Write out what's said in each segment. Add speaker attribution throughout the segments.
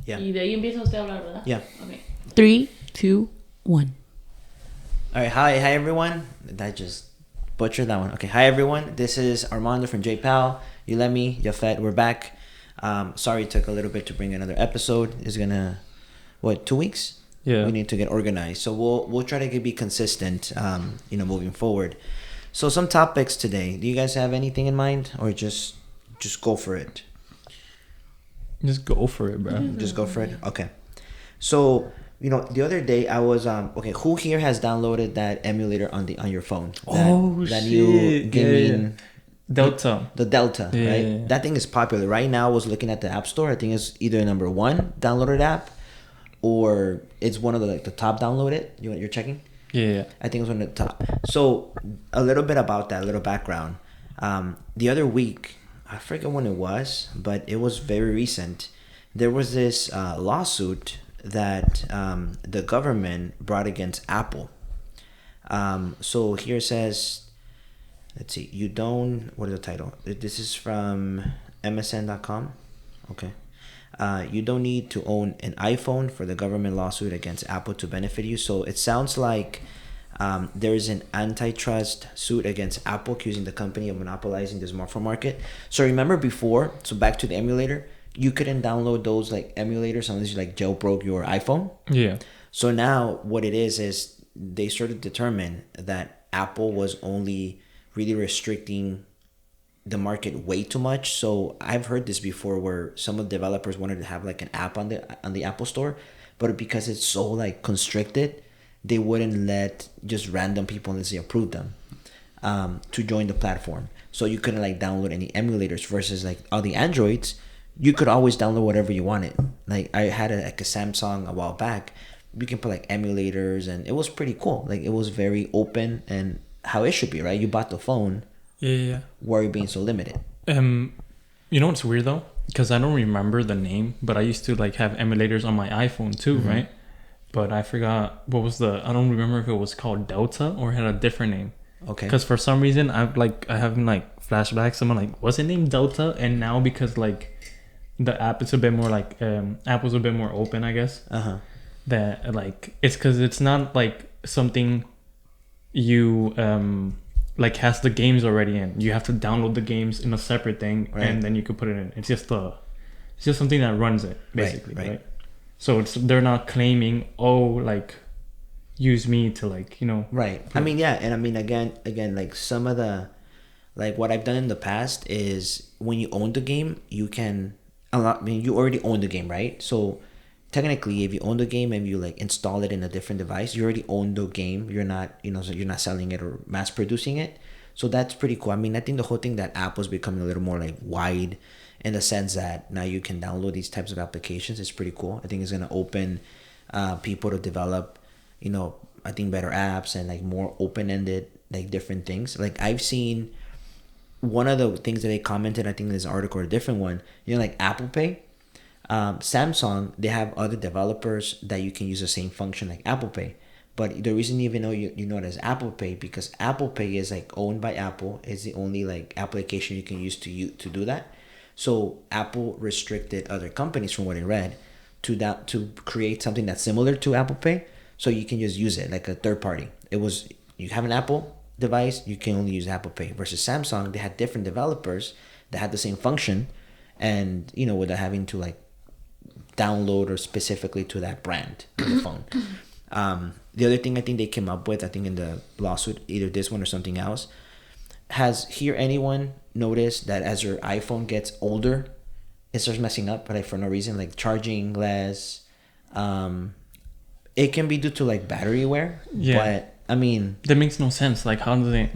Speaker 1: Yeah.
Speaker 2: Y de ahí empieza usted a hablar, ¿verdad?
Speaker 1: Yeah.
Speaker 2: Okay. 3, 2, 1.
Speaker 1: All right. Hi everyone. I just butchered that one. Okay. Hi everyone. This is Armando from JAYPOW. Yulemi, Jafet. We're back. Sorry it took a little bit to bring another episode. It's gonna 2 weeks?
Speaker 3: Yeah.
Speaker 1: We need to get organized. So we'll try to be consistent. Moving forward. So some topics today. Do you guys have anything in mind, or just go for it?
Speaker 3: Just go for it, bro.
Speaker 1: Just go for it. Okay. So the other day I was who here has downloaded that emulator on your phone? That
Speaker 3: shit.
Speaker 1: new gaming
Speaker 3: Delta.
Speaker 1: The Delta,
Speaker 3: Yeah,
Speaker 1: right?
Speaker 3: yeah.
Speaker 1: That thing is popular right now. I was looking at the App Store. I think it's either number 1 downloaded app, or it's one of the top downloaded. You're checking?
Speaker 3: Yeah.
Speaker 1: I think it was one of the top. So a little bit about that, a little background. The other week, I forget when it was, but it was very recent. There was this lawsuit that the government brought against Apple. So here it says, let's see, what is the title? This is from MSN.com. Okay. You don't need to own an iPhone for the government lawsuit against Apple to benefit you. So it sounds like there is an antitrust suit against Apple, accusing the company of monopolizing the smartphone market. So remember before, so back to the emulator, you couldn't download those emulators unless you jailbroke your iPhone.
Speaker 3: Yeah.
Speaker 1: So now what it is they started to determine that Apple was only really restricting the market way too much. So I've heard this before, where some of the developers wanted to have an app on the Apple Store, but because it's so constricted, they wouldn't let just random people, unless they approved them, to join the platform. So you couldn't download any emulators, versus all the Androids, you could always download whatever you wanted. I had a Samsung a while back. You can put emulators, and it was pretty cool. It was very open, and how it should be, right? You bought the phone.
Speaker 3: Yeah.
Speaker 1: Why are you being so limited?
Speaker 3: You know what's weird though? Because I don't remember the name, but I used to have emulators on my iPhone too,
Speaker 1: Mm-hmm.
Speaker 3: right? But I forgot what was I don't remember if it was called Delta or had a different name.
Speaker 1: Okay.
Speaker 3: Because for some reason I have flashbacks. Someone was it named Delta? And now because the app is a bit more Apple's a bit more open, I guess.
Speaker 1: Uh-huh.
Speaker 3: That it's because it's not something you has the games already in. You have to download the games in a separate thing,
Speaker 1: right,
Speaker 3: and then you could put it in. It's just something that runs it, basically,
Speaker 1: right?
Speaker 3: So they're not claiming use me to
Speaker 1: right. I mean, yeah, and I mean again some of the what I've done in the past is, when you own the game, you can you already own the game, right? So technically, if you own the game and you install it in a different device, you already own the game. You're not so you're not selling it or mass producing it. So that's pretty cool. I mean, I think the whole thing that Apple's becoming a little more wide, in the sense that now you can download these types of applications, is pretty cool. I think it's gonna open people to develop, I think better apps and more open-ended different things. I've seen one of the things that they commented, I think in this article, or a different one, Apple Pay. Samsung, they have other developers that you can use the same function like Apple Pay, but the reason you even know you know it as Apple Pay, because Apple Pay is owned by Apple. It's the only application you can use to do that. So Apple restricted other companies, from what I read, to create something that's similar to Apple Pay, so you can just use it like a third party. You have an Apple device, you can only use Apple Pay, versus Samsung, they had different developers that had the same function, and without having to download or specifically to that brand on the phone. The other thing I think they came up with, I think in the lawsuit, either this one or something else, has anyone noticed that as your iPhone gets older, it starts messing up, but for no reason, charging less. It can be due to battery wear. Yeah. But I mean,
Speaker 3: that makes no sense. How do they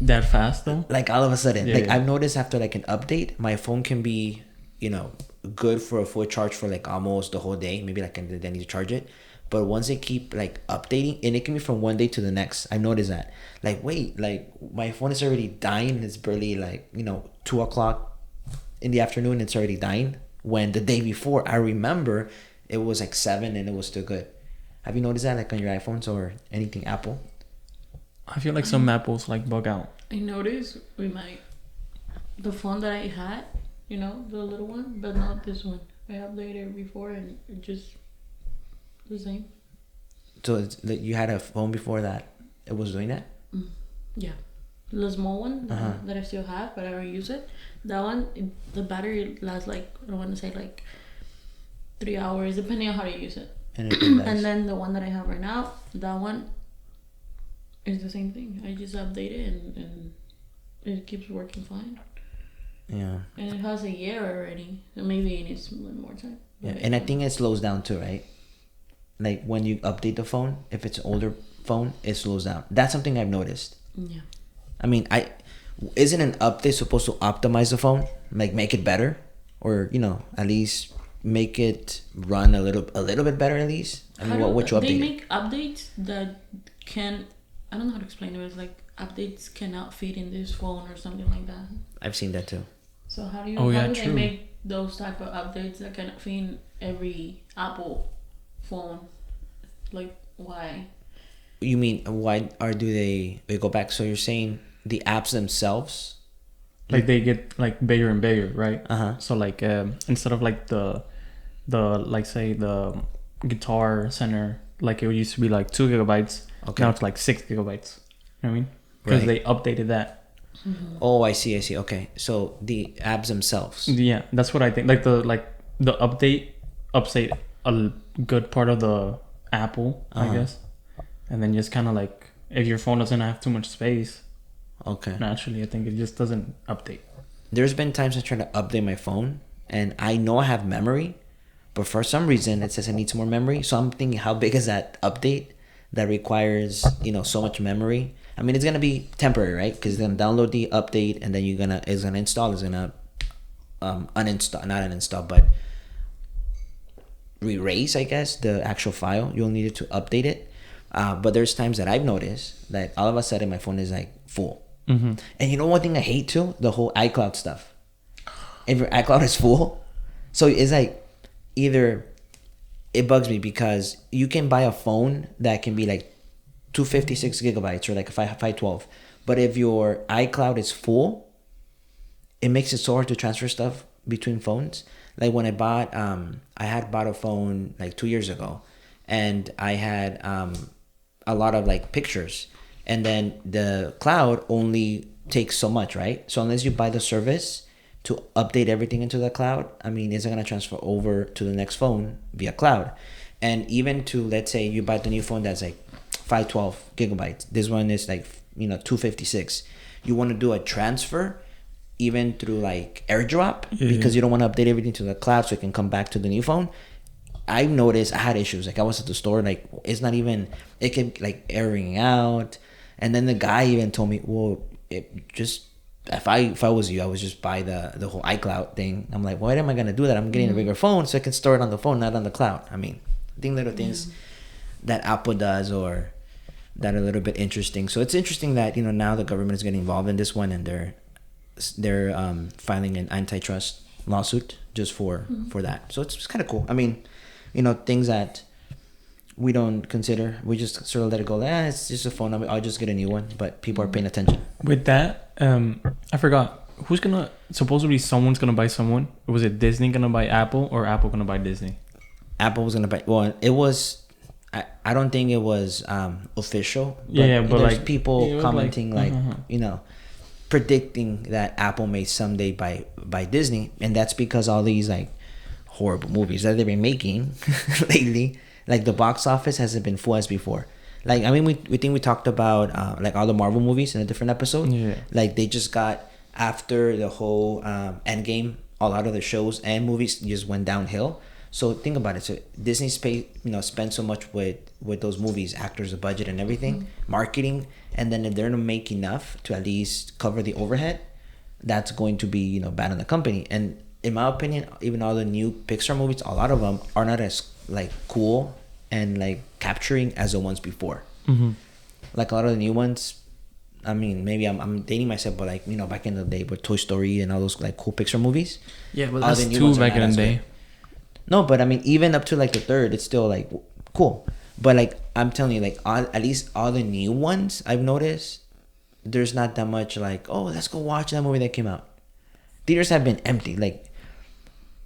Speaker 3: that fast though?
Speaker 1: All of a sudden,
Speaker 3: yeah.
Speaker 1: I've noticed after an update, my phone can be good for a full charge for almost the whole day. Maybe then need to charge it. But once they keep updating, and it can be from one day to the next, I've noticed that wait, my phone is already dying. It's barely 2:00 in the afternoon. It's already dying, when the day before I remember it was 7 and it was still good. Have you noticed that on your iPhones or anything Apple?
Speaker 3: I feel some apples bug out.
Speaker 2: I noticed with the phone that I had, the little one, but not this one. I updated before and it just the same.
Speaker 1: So you had a phone before that it was doing that?
Speaker 2: Yeah. The small one
Speaker 1: Uh-huh.
Speaker 2: that I still have, but I don't use it. That one, the battery lasts like, I don't want to say like 3 hours, depending on how you use it.
Speaker 1: And it does.
Speaker 2: And then the one that I have right now, that one is the same thing. I just update it and it keeps working fine.
Speaker 1: Yeah.
Speaker 2: And it has a year already. So maybe it needs a little more time.
Speaker 1: Yeah, and I think it slows down too, right? Like when you update the phone, if it's an older phone, it slows down. That's something I've noticed.
Speaker 2: Yeah.
Speaker 1: I mean, isn't an update supposed to optimize the phone, like make it better, or at least make it run a little bit better at least? I mean, what you update?
Speaker 2: They make updates that can, I don't know how to explain it. It's like updates cannot fit in this phone or something like that.
Speaker 1: I've seen that too.
Speaker 2: So how do
Speaker 3: true.
Speaker 2: they make those type of updates that cannot fit in every Apple phone? Like why?
Speaker 1: You mean why do they go back? So you're saying the apps themselves,
Speaker 3: Like they get like bigger and bigger, right?
Speaker 1: Uh-huh.
Speaker 3: So like instead of like the like say the Guitar Center, like it used to be like 2 gigabytes.
Speaker 1: Okay.
Speaker 3: Now it's like 6 gigabytes. You know what I mean? Because
Speaker 1: Right.
Speaker 3: they updated that.
Speaker 1: Oh, I see. Okay, so the apps themselves.
Speaker 3: Yeah, that's what I think. Like the update a good part of the Apple, I
Speaker 1: Uh-huh.
Speaker 3: guess, and then just kind of like if your phone doesn't have too much space,
Speaker 1: Okay.
Speaker 3: naturally, I think it just doesn't update.
Speaker 1: There's been times I try to update my phone, and I know I have memory, but for some reason it says it needs more memory. So I'm thinking, how big is that update that requires so much memory? I mean, it's gonna be temporary, right? Because it's gonna download the update, and then it's gonna install. It's gonna uninstall, not uninstall, but erase, I guess, the actual file. You'll need it to update it. But there's times that I've noticed that all of a sudden my phone is like full.
Speaker 3: Mm-hmm.
Speaker 1: And you know one thing I hate too? The whole iCloud stuff. If your iCloud is full, so it's like either it bugs me because you can buy a phone that can be like 256 gigabytes or like a 512, but if your iCloud is full, it makes it so hard to transfer stuff between phones. Like when I had bought a phone like 2 years ago, and I had a lot of like pictures, and then the cloud only takes so much, right? So unless you buy the service to update everything into the cloud, I mean, it's gonna transfer over to the next phone via cloud. And even to, let's say you buy the new phone that's like 512 gigabytes, this one is like 256, you want to do a transfer even through like AirDrop, because you don't want to update everything to the cloud so it can come back to the new phone. I've noticed I had issues. Like I was at the store, like it's not even, it kept like airing out, and then the guy even told me, well, it just, if I was you, I would just buy the whole iCloud thing. I'm like, why am I gonna do that? I'm getting a bigger phone so I can store it on the phone, not on the cloud. I mean, I think little things that Apple does or that are a little bit interesting. So it's interesting that now the government is getting involved in this one, and they're filing an antitrust lawsuit just for that. So it's kind of cool. I mean, things that we don't consider, we just sort of let it go. It's just a phone. I'll just get a new one. But people are paying attention.
Speaker 3: With that, I forgot supposedly someone's gonna buy someone. Was it Disney gonna buy Apple or Apple gonna buy Disney?
Speaker 1: Apple was gonna buy. Well, it was. I don't think it was official. But
Speaker 3: But
Speaker 1: there's
Speaker 3: like
Speaker 1: people commenting predicting that Apple may someday buy Disney, and that's because all these like horrible movies that they've been making lately, like the box office hasn't been full as before. Like, I mean, we think we talked about like all the Marvel movies in a different episode.
Speaker 3: Yeah.
Speaker 1: Like they just got, after the whole Endgame, a lot of the shows and movies just went downhill. So think about it. So Disney spent so much with those movies, actors, the budget and everything, marketing, and then if they're gonna make enough to at least cover the overhead, that's going to be bad on the company. And in my opinion, even all the new Pixar movies, a lot of them are not as like cool and like capturing as the ones before.
Speaker 3: Mm-hmm.
Speaker 1: Like a lot of the new ones, I mean, maybe I'm dating myself, but like back in the day with Toy Story and all those like cool Pixar movies.
Speaker 3: Yeah, but
Speaker 1: all
Speaker 3: that's
Speaker 1: the new
Speaker 3: two
Speaker 1: ones are
Speaker 3: back
Speaker 1: not
Speaker 3: in
Speaker 1: as
Speaker 3: the day.
Speaker 1: good. No, but I mean, even up to like the third, it's still like cool. But like I'm telling you, like at least all the new ones I've noticed, there's not that much like, oh, let's go watch that movie that came out. Theaters have been empty. Like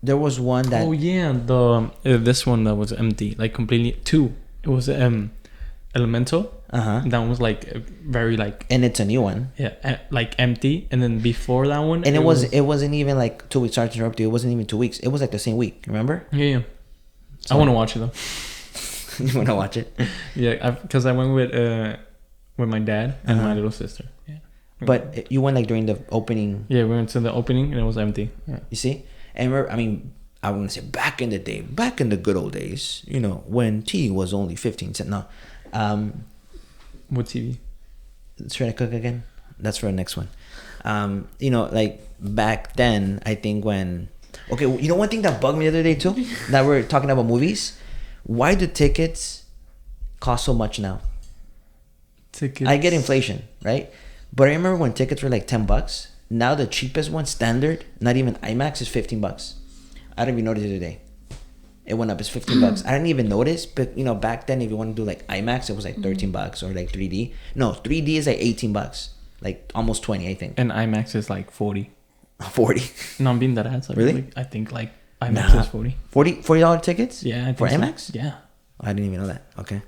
Speaker 1: there was one that
Speaker 3: Oh yeah, the this one that was empty, like completely two. It was Elemental. That one was like very like,
Speaker 1: and it's a new one.
Speaker 3: yeah, like empty. And then before that one,
Speaker 1: And it wasn't even like 2 weeks. Sorry to interrupt you. It wasn't even 2 weeks. It was like the same week. Remember?
Speaker 3: Yeah.
Speaker 1: So-
Speaker 3: I want to watch it though.
Speaker 1: You want to watch it?
Speaker 3: Yeah, because I went with my dad and my little sister. Yeah.
Speaker 1: But you went like during the opening.
Speaker 3: Yeah, we went to the opening and it was empty. Yeah.
Speaker 1: You see? And I mean, I want to say back in the day, back in the good old days, you know, when tea was only 15 cents. No.
Speaker 3: What TV?
Speaker 1: Should I cook again? That's for the next one. You know, like back then, I think when... Okay, you know one thing that bugged me the other day too? That we're talking about movies? Why do tickets cost so much now?
Speaker 3: Tickets.
Speaker 1: I get inflation, right? But I remember when tickets were like $10. Now the cheapest one, standard, not even IMAX, is $15. I didn't even notice it today. It went up. It's $15. I didn't even notice, but you know, back then, if you want to do like IMAX, it was like $13 or like 3D. No, 3D is like $18, like almost 20, I think.
Speaker 3: And IMAX is like 40.
Speaker 1: 40.
Speaker 3: No, I'm being that ass.
Speaker 1: Really?
Speaker 3: I think like IMAX is 40.
Speaker 1: $40 tickets?
Speaker 3: Yeah, I think
Speaker 1: for
Speaker 3: so.
Speaker 1: IMAX?
Speaker 3: Yeah.
Speaker 1: I didn't even know that. Okay.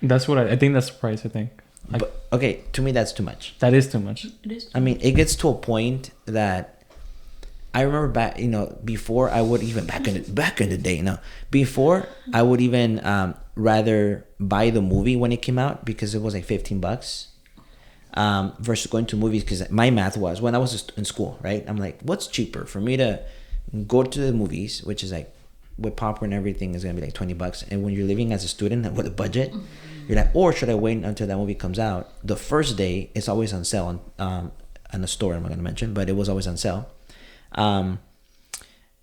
Speaker 3: That's what I think that's the price. I think.
Speaker 1: But okay, to me that's too much.
Speaker 3: That is too much.
Speaker 2: It is.
Speaker 1: I mean, it gets to a point that I remember back, you know, before I would even back in the day. No, before I would even rather buy the movie when it came out because it was like $15, versus going to movies. Because my math was when I was in school, right? I'm like, what's cheaper for me to go to the movies, which is like with popcorn and everything is gonna be like $20, and when you're living as a student with a budget. You're like, or should I wait until that movie comes out? The first day, it's always on sale on a store I'm not going to mention, but it was always on sale.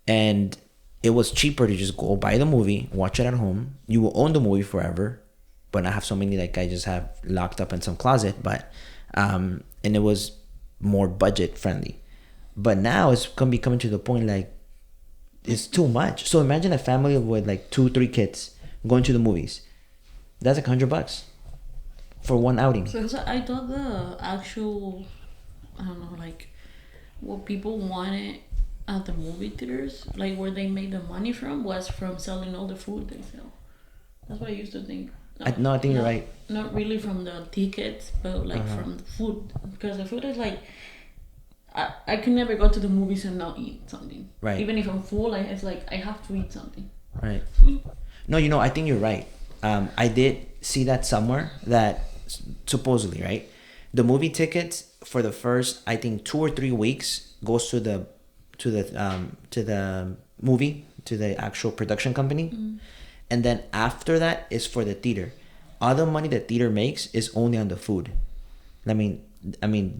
Speaker 1: And it was cheaper to just go buy the movie, watch it at home. You will own the movie forever, but not have so many like I just have locked up in some closet. But and it was more budget friendly. But now it's going to be coming to the point like it's too much. So imagine a family with like 2-3 kids going to the movies. That's like $100 for one outing.
Speaker 2: So I thought the actual, I don't know, like what people wanted at the movie theaters, like where they made the money from, was from selling all the food they sell. That's what I used to think.
Speaker 1: I think you're right.
Speaker 2: Not really from the tickets, but like from the food, because the food is like, I can never go to the movies and not eat something.
Speaker 1: Right.
Speaker 2: Even if I'm full, it's like I have to eat something.
Speaker 1: Right. No, you know, I think you're right. I did see that somewhere that supposedly, right, the movie tickets for the first, I think 2 or 3 weeks goes to the movie, to the actual production company, and then after that is for the theater. All the money the theater makes is only on the food. I mean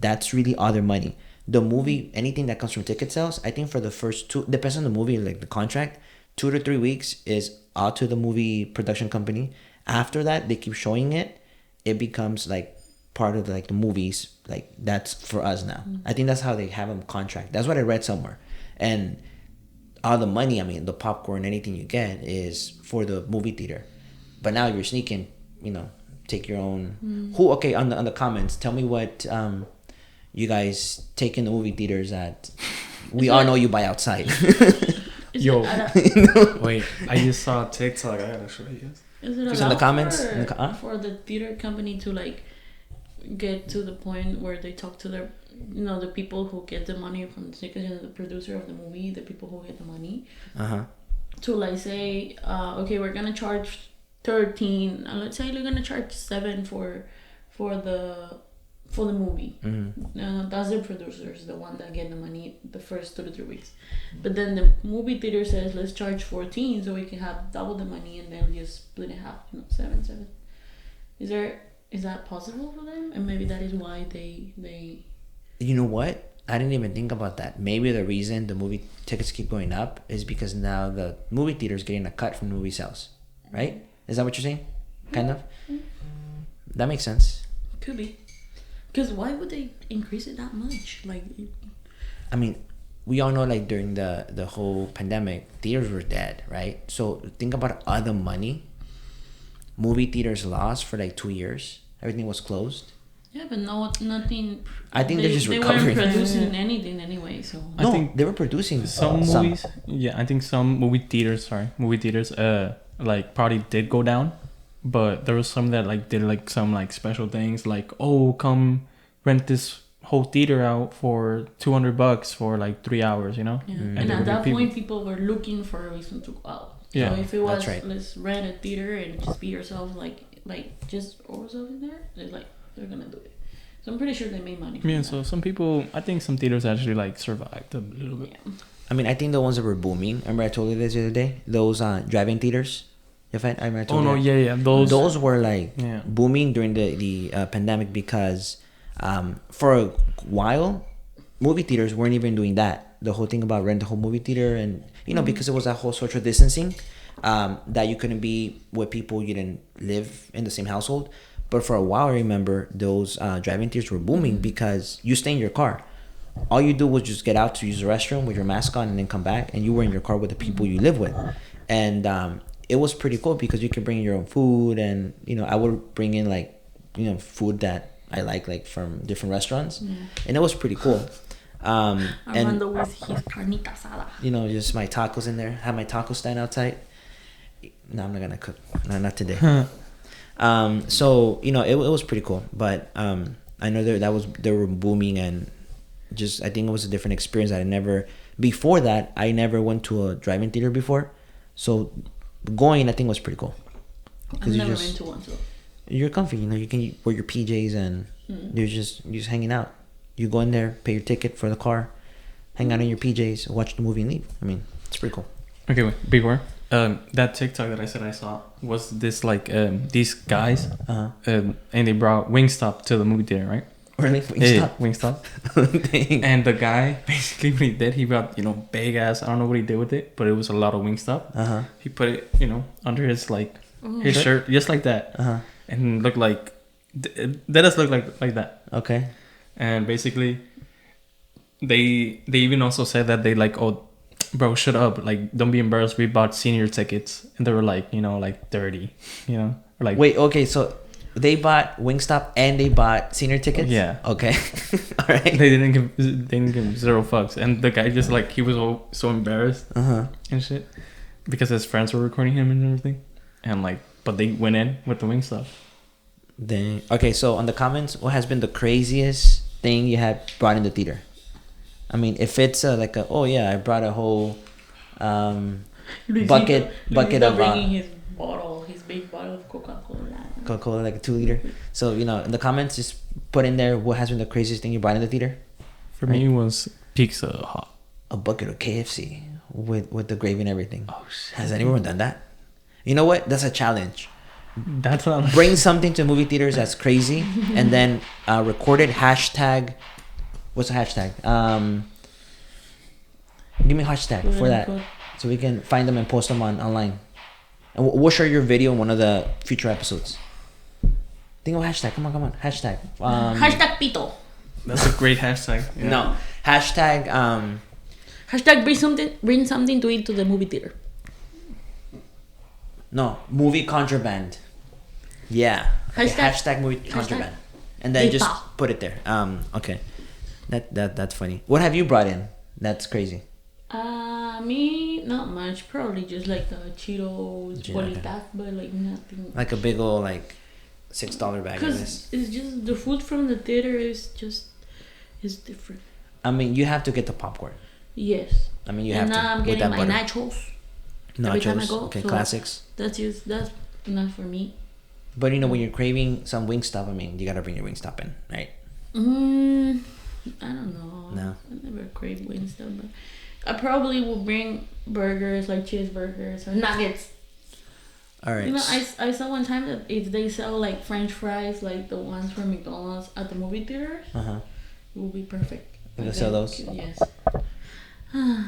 Speaker 1: that's really all their money. The movie, anything that comes from ticket sales, I think for the first 2, depends on the movie, like the contract, 2 to 3 weeks is out to the movie production company. After that, they keep showing it. It becomes like part of the movies. Like that's for us now. I think that's how they have them contract. That's what I read somewhere. And all the money, I mean, the popcorn, anything you get is for the movie theater. But now you're sneaking, you know, take your own. Who? Okay, on the comments, tell me what you guys take in the movie theaters at. We all know you buy outside.
Speaker 3: Yo, wait! I just saw a TikTok. I gotta show you.
Speaker 2: Is it
Speaker 1: Just in the comments?
Speaker 2: For the theater company to like get to the point where they talk to their, you know, the people who get the money from the tickets and the producer of the movie, the people who get the money, to like say, okay, we're gonna charge 13. Let's say we're gonna charge 7 for the movie. That's the producers, the one that get the money the first 2 to 3 weeks. But then the movie theater says, let's charge 14 so we can have double the money, and then just split it half, 7. Is that possible for them? And maybe that is why they
Speaker 1: You know what? I didn't even think about that. Maybe the reason the movie tickets keep going up is because now the movie theater is getting a cut from movie sales, right? Is that what you're saying? Kind of? That makes sense.
Speaker 2: Could be. Because why would they increase it that much? Like,
Speaker 1: I mean, we all know like during the whole pandemic, theaters were dead, right? So think about all the money movie theaters lost for like 2 years. Everything was closed.
Speaker 2: Yeah, but nothing.
Speaker 1: I think they're just recovering.
Speaker 2: They weren't producing anything anyway, so.
Speaker 3: I think
Speaker 1: they were producing
Speaker 3: some movies. Yeah, I think some movie theaters, like probably did go down, but there was some that like did like some like special things, like come rent this whole theater out for $200 for like 3 hours, you know.
Speaker 2: Yeah. And at that point, people were looking for a reason to go out.
Speaker 3: Yeah,
Speaker 2: so if it was
Speaker 1: right.
Speaker 2: Let's rent a theater and just be yourself, like just yourself in there, they're gonna do it. So I'm pretty sure they made money.
Speaker 3: Yeah, so some people, I think some theaters actually like survived a little bit.
Speaker 2: Yeah.
Speaker 1: I mean, I think the ones that were booming. Remember I told you this the other day? Those drive-in theaters. I told you
Speaker 3: yeah. Those
Speaker 1: were like booming during the pandemic because for a while, movie theaters weren't even doing that. The whole thing about rent the whole movie theater and because it was that whole social distancing, that you couldn't be with people you didn't live in the same household. But for a while, I remember those drive-in theaters were booming because you stay in your car. All you do was just get out to use the restroom with your mask on and then come back, and you were in your car with the people you live with. And it was pretty cool because you could bring your own food, and I would bring in like food that I like from different restaurants, and it was pretty cool.
Speaker 2: Armando with his carnita asada.
Speaker 1: Just my tacos in there. Have my taco stand outside. No, I'm not gonna cook. No, not today. So it was pretty cool, but I know they were booming, and just I think it was a different experience. Before that I never went to a drive-in theater before, so going I think was pretty cool.
Speaker 2: I've never been to one, so
Speaker 1: you're comfy. You can wear your PJs and you're just hanging out. You go in there, pay your ticket for the car, hang out in your PJs, watch the movie and leave. I mean, it's pretty cool.
Speaker 3: Okay, wait, before that TikTok that I said I saw was this like these guys and they brought Wingstop to the movie theater, right?
Speaker 1: Really?
Speaker 3: Wingstop. And the guy basically what he did, he brought big ass, I don't know what he did with it, but it was a lot of Wingstop. He put it under his his shirt just like that, and looked like that does look like that.
Speaker 1: Okay.
Speaker 3: And basically they even also said that they like, oh bro, shut up, like don't be embarrassed, we bought senior tickets, and they were like like 30, or like,
Speaker 1: wait, okay, so they bought Wingstop and they bought senior tickets?
Speaker 3: Yeah.
Speaker 1: Okay. All right.
Speaker 3: They didn't give zero fucks, and the guy just like, he was so embarrassed and shit because his friends were recording him and everything, and like, but they went in with the Wingstop.
Speaker 1: Dang. Okay, so on the comments, what has been the craziest thing you have brought in the theater? I mean, if it's I brought a whole bucket of
Speaker 2: bringing his big bottle of
Speaker 1: Coca-Cola, like a 2-liter. So in the comments, just put in there what has been the craziest thing you brought in the theater.
Speaker 3: For me, it was Pizza Hut.
Speaker 1: A bucket of KFC with the gravy and everything.
Speaker 3: Oh shit!
Speaker 1: Has anyone done that? You know what? That's a challenge.
Speaker 3: That's not
Speaker 1: bring something to movie theaters that's crazy, and then record it. Hashtag. What's the hashtag? Give me a hashtag for that, so we can find them and post them online. And we'll share your video in one of the future episodes. Think of a hashtag. Come on. Hashtag.
Speaker 2: Hashtag Pito.
Speaker 3: That's a great hashtag.
Speaker 1: Yeah. No. Hashtag.
Speaker 2: Hashtag bring something to eat to the movie theater.
Speaker 1: No. Movie contraband. Yeah. Hashtag movie contraband. And then just put it there. Okay. That's funny. What have you brought in? That's crazy.
Speaker 2: Me, not much. Probably just like the Cheetos, bolitas, but like nothing.
Speaker 1: Like a big old $6 bag.
Speaker 2: Because it's just the food from the theater is different.
Speaker 1: I mean, you have to get the popcorn.
Speaker 2: Yes.
Speaker 1: I mean, you have to.
Speaker 2: And now I'm getting my nachos. Every time I go.
Speaker 1: Okay,
Speaker 2: so
Speaker 1: classics.
Speaker 2: That's enough for me.
Speaker 1: But when you're craving some Wingstop, I mean, you gotta bring your Wingstop in, right?
Speaker 2: I don't know.
Speaker 1: No.
Speaker 2: I never crave Wingstop, but I probably will bring burgers, like cheeseburgers or nuggets.
Speaker 1: All right.
Speaker 2: I saw one time that if they sell like French fries, like the ones from McDonald's at the movie theaters, it will be perfect.
Speaker 1: They sell those?
Speaker 2: Yes.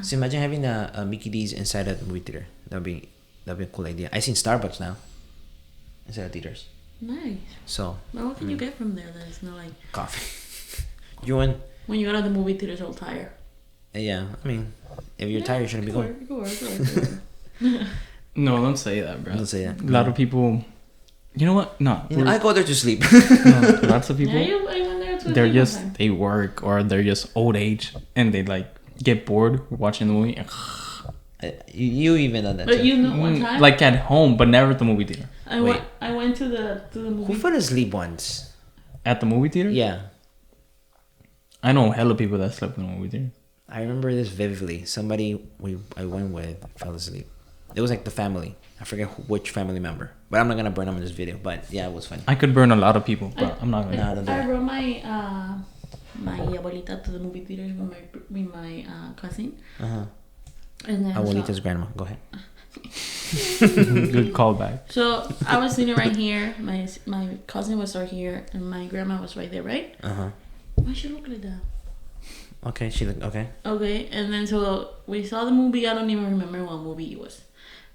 Speaker 1: So imagine having a Mickey D's inside of the movie theater. That'd be a cool idea. I seen Starbucks now inside of theaters.
Speaker 2: Nice.
Speaker 1: So.
Speaker 2: Well, what can you get from there that is not like
Speaker 1: coffee? When
Speaker 2: you go to the movie theaters, all tired.
Speaker 1: Yeah, I mean, if you're tired, you shouldn't be going.
Speaker 3: No, don't say that, bro.
Speaker 1: Don't say that.
Speaker 3: A lot of people You know what? No.
Speaker 1: I go there to sleep.
Speaker 3: No, lots of people.
Speaker 2: Yeah, I went there to
Speaker 3: They're
Speaker 2: sleep
Speaker 3: just
Speaker 2: one time.
Speaker 3: they work or they're just old age and they like get bored watching the movie.
Speaker 1: You even done that
Speaker 2: But
Speaker 1: too.
Speaker 2: you know, one time
Speaker 3: Like at home, but never at the movie theater.
Speaker 2: I went to the movie.
Speaker 1: Who fell asleep once?
Speaker 3: At the movie theater?
Speaker 1: Yeah.
Speaker 3: I know hella people that slept in the movie theater.
Speaker 1: I remember this vividly. Somebody I went with fell asleep. It was like the family. I forget which family member. But I'm not going to burn them in this video. But yeah, it was funny.
Speaker 3: I could burn a lot of people, but I'm not gonna.
Speaker 2: I brought my my abuelita to the movie theaters with my cousin.
Speaker 1: Uh-huh.
Speaker 2: And then
Speaker 1: Abuelita's grandma. Go ahead.
Speaker 3: Good callback.
Speaker 2: So I was sitting right here. My cousin was right here, and my grandma was right there, right?
Speaker 1: Uh-huh.
Speaker 2: Why she look like that?
Speaker 1: Okay, she looked okay.
Speaker 2: Okay, and then so we saw the movie. I don't even remember what movie it was.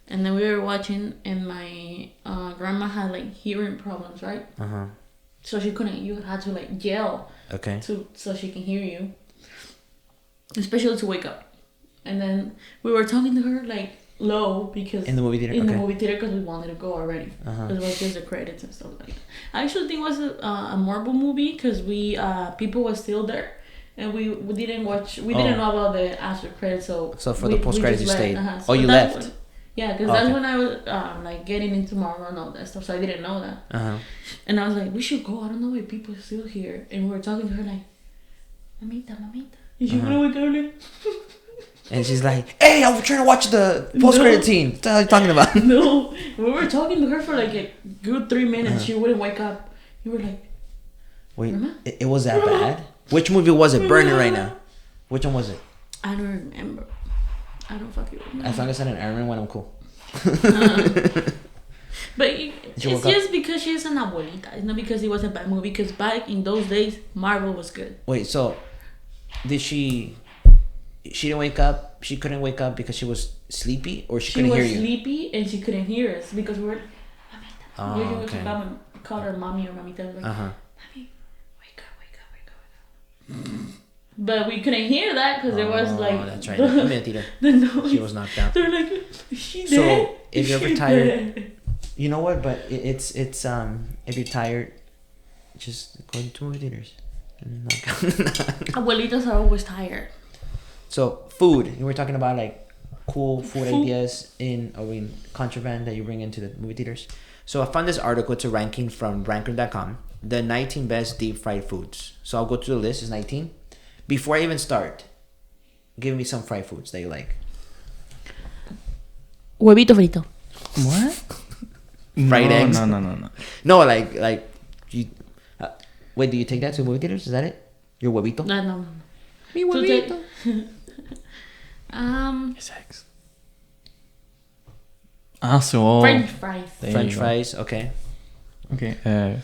Speaker 2: And then we were watching, and my grandma had like hearing problems, right?
Speaker 1: Uh-huh.
Speaker 2: So she couldn't. You had to like yell,
Speaker 1: Okay.
Speaker 2: so she can hear you, especially to wake up. And then we were talking to her like low because
Speaker 1: In the movie theater?
Speaker 2: in the
Speaker 1: Okay.
Speaker 2: movie theater because we wanted to go already.
Speaker 1: Uh-huh.
Speaker 2: It was just the credits and stuff like that. I actually think it was a Marvel movie because we people were still there. And we didn't watch. We didn't know about the after credits, so
Speaker 1: for the post credits you
Speaker 2: just
Speaker 1: stayed.
Speaker 2: left.
Speaker 1: Oh, you
Speaker 2: that's
Speaker 1: left.
Speaker 2: When, yeah, because
Speaker 1: Oh,
Speaker 2: that's
Speaker 1: okay.
Speaker 2: when I was like getting into Marvel and all that stuff. So I didn't know that.
Speaker 1: Uh-huh.
Speaker 2: And I was like, we should go. I don't know why people are still here. And we were talking to her like, mamita. And she wouldn't wake up like.
Speaker 1: And she's like, "Hey, I was trying to watch the post-credit scene. What the hell are you talking about?"
Speaker 2: No, we were talking to her for like a good 3 minutes. She wouldn't wake up. You were like,
Speaker 1: Wait,
Speaker 2: Mama?
Speaker 1: it was that bad? Which movie was it? Burn it right now. Which one was it?
Speaker 2: I don't remember. I don't fucking remember.
Speaker 1: As long as I didn't remember when I'm cool.
Speaker 2: But
Speaker 1: you
Speaker 2: it's
Speaker 1: woke up?
Speaker 2: just because she's an abuelita. It's not because it was a bad movie. Because back in those days, Marvel was good.
Speaker 1: Wait, so did she didn't wake up? She couldn't wake up because she was sleepy, or she couldn't hear
Speaker 2: was
Speaker 1: you?
Speaker 2: sleepy and she couldn't hear us because we were. Mamita.
Speaker 1: Oh,
Speaker 2: Usually
Speaker 1: okay.
Speaker 2: we call her mommy or mamita. Like,
Speaker 1: Uh-huh.
Speaker 2: Mommy, wake up. But we couldn't hear that because it was like.
Speaker 1: Oh, that's right. I'm a theater.
Speaker 2: The noise.
Speaker 1: She was knocked out.
Speaker 2: They're like, is she
Speaker 1: So,
Speaker 2: dead?
Speaker 1: if
Speaker 2: Is
Speaker 1: you're ever
Speaker 2: she
Speaker 1: tired-
Speaker 2: dead?"
Speaker 1: You know what? But it's if you're tired, just go to movie theaters. And knock out.
Speaker 2: Abuelitas are always tired.
Speaker 1: So food. You were talking about like cool food ideas in contraband that you bring into the movie theaters. So I found this article. It's a ranking from ranker.com. The 19 best deep fried foods. So I'll go through the list. It's 19. Before I even start, give me some fried foods that you like.
Speaker 2: Huevito frito.
Speaker 3: What?
Speaker 1: Fried eggs?
Speaker 3: No.
Speaker 1: No, like you. Wait, do you take that to movie theaters? Is that it? Your huevito?
Speaker 2: No.
Speaker 1: Mi
Speaker 2: To take-
Speaker 1: huevito.
Speaker 3: It's eggs. So
Speaker 2: French fries.
Speaker 3: there
Speaker 1: French
Speaker 3: you go.
Speaker 1: fries. Okay.
Speaker 3: Okay.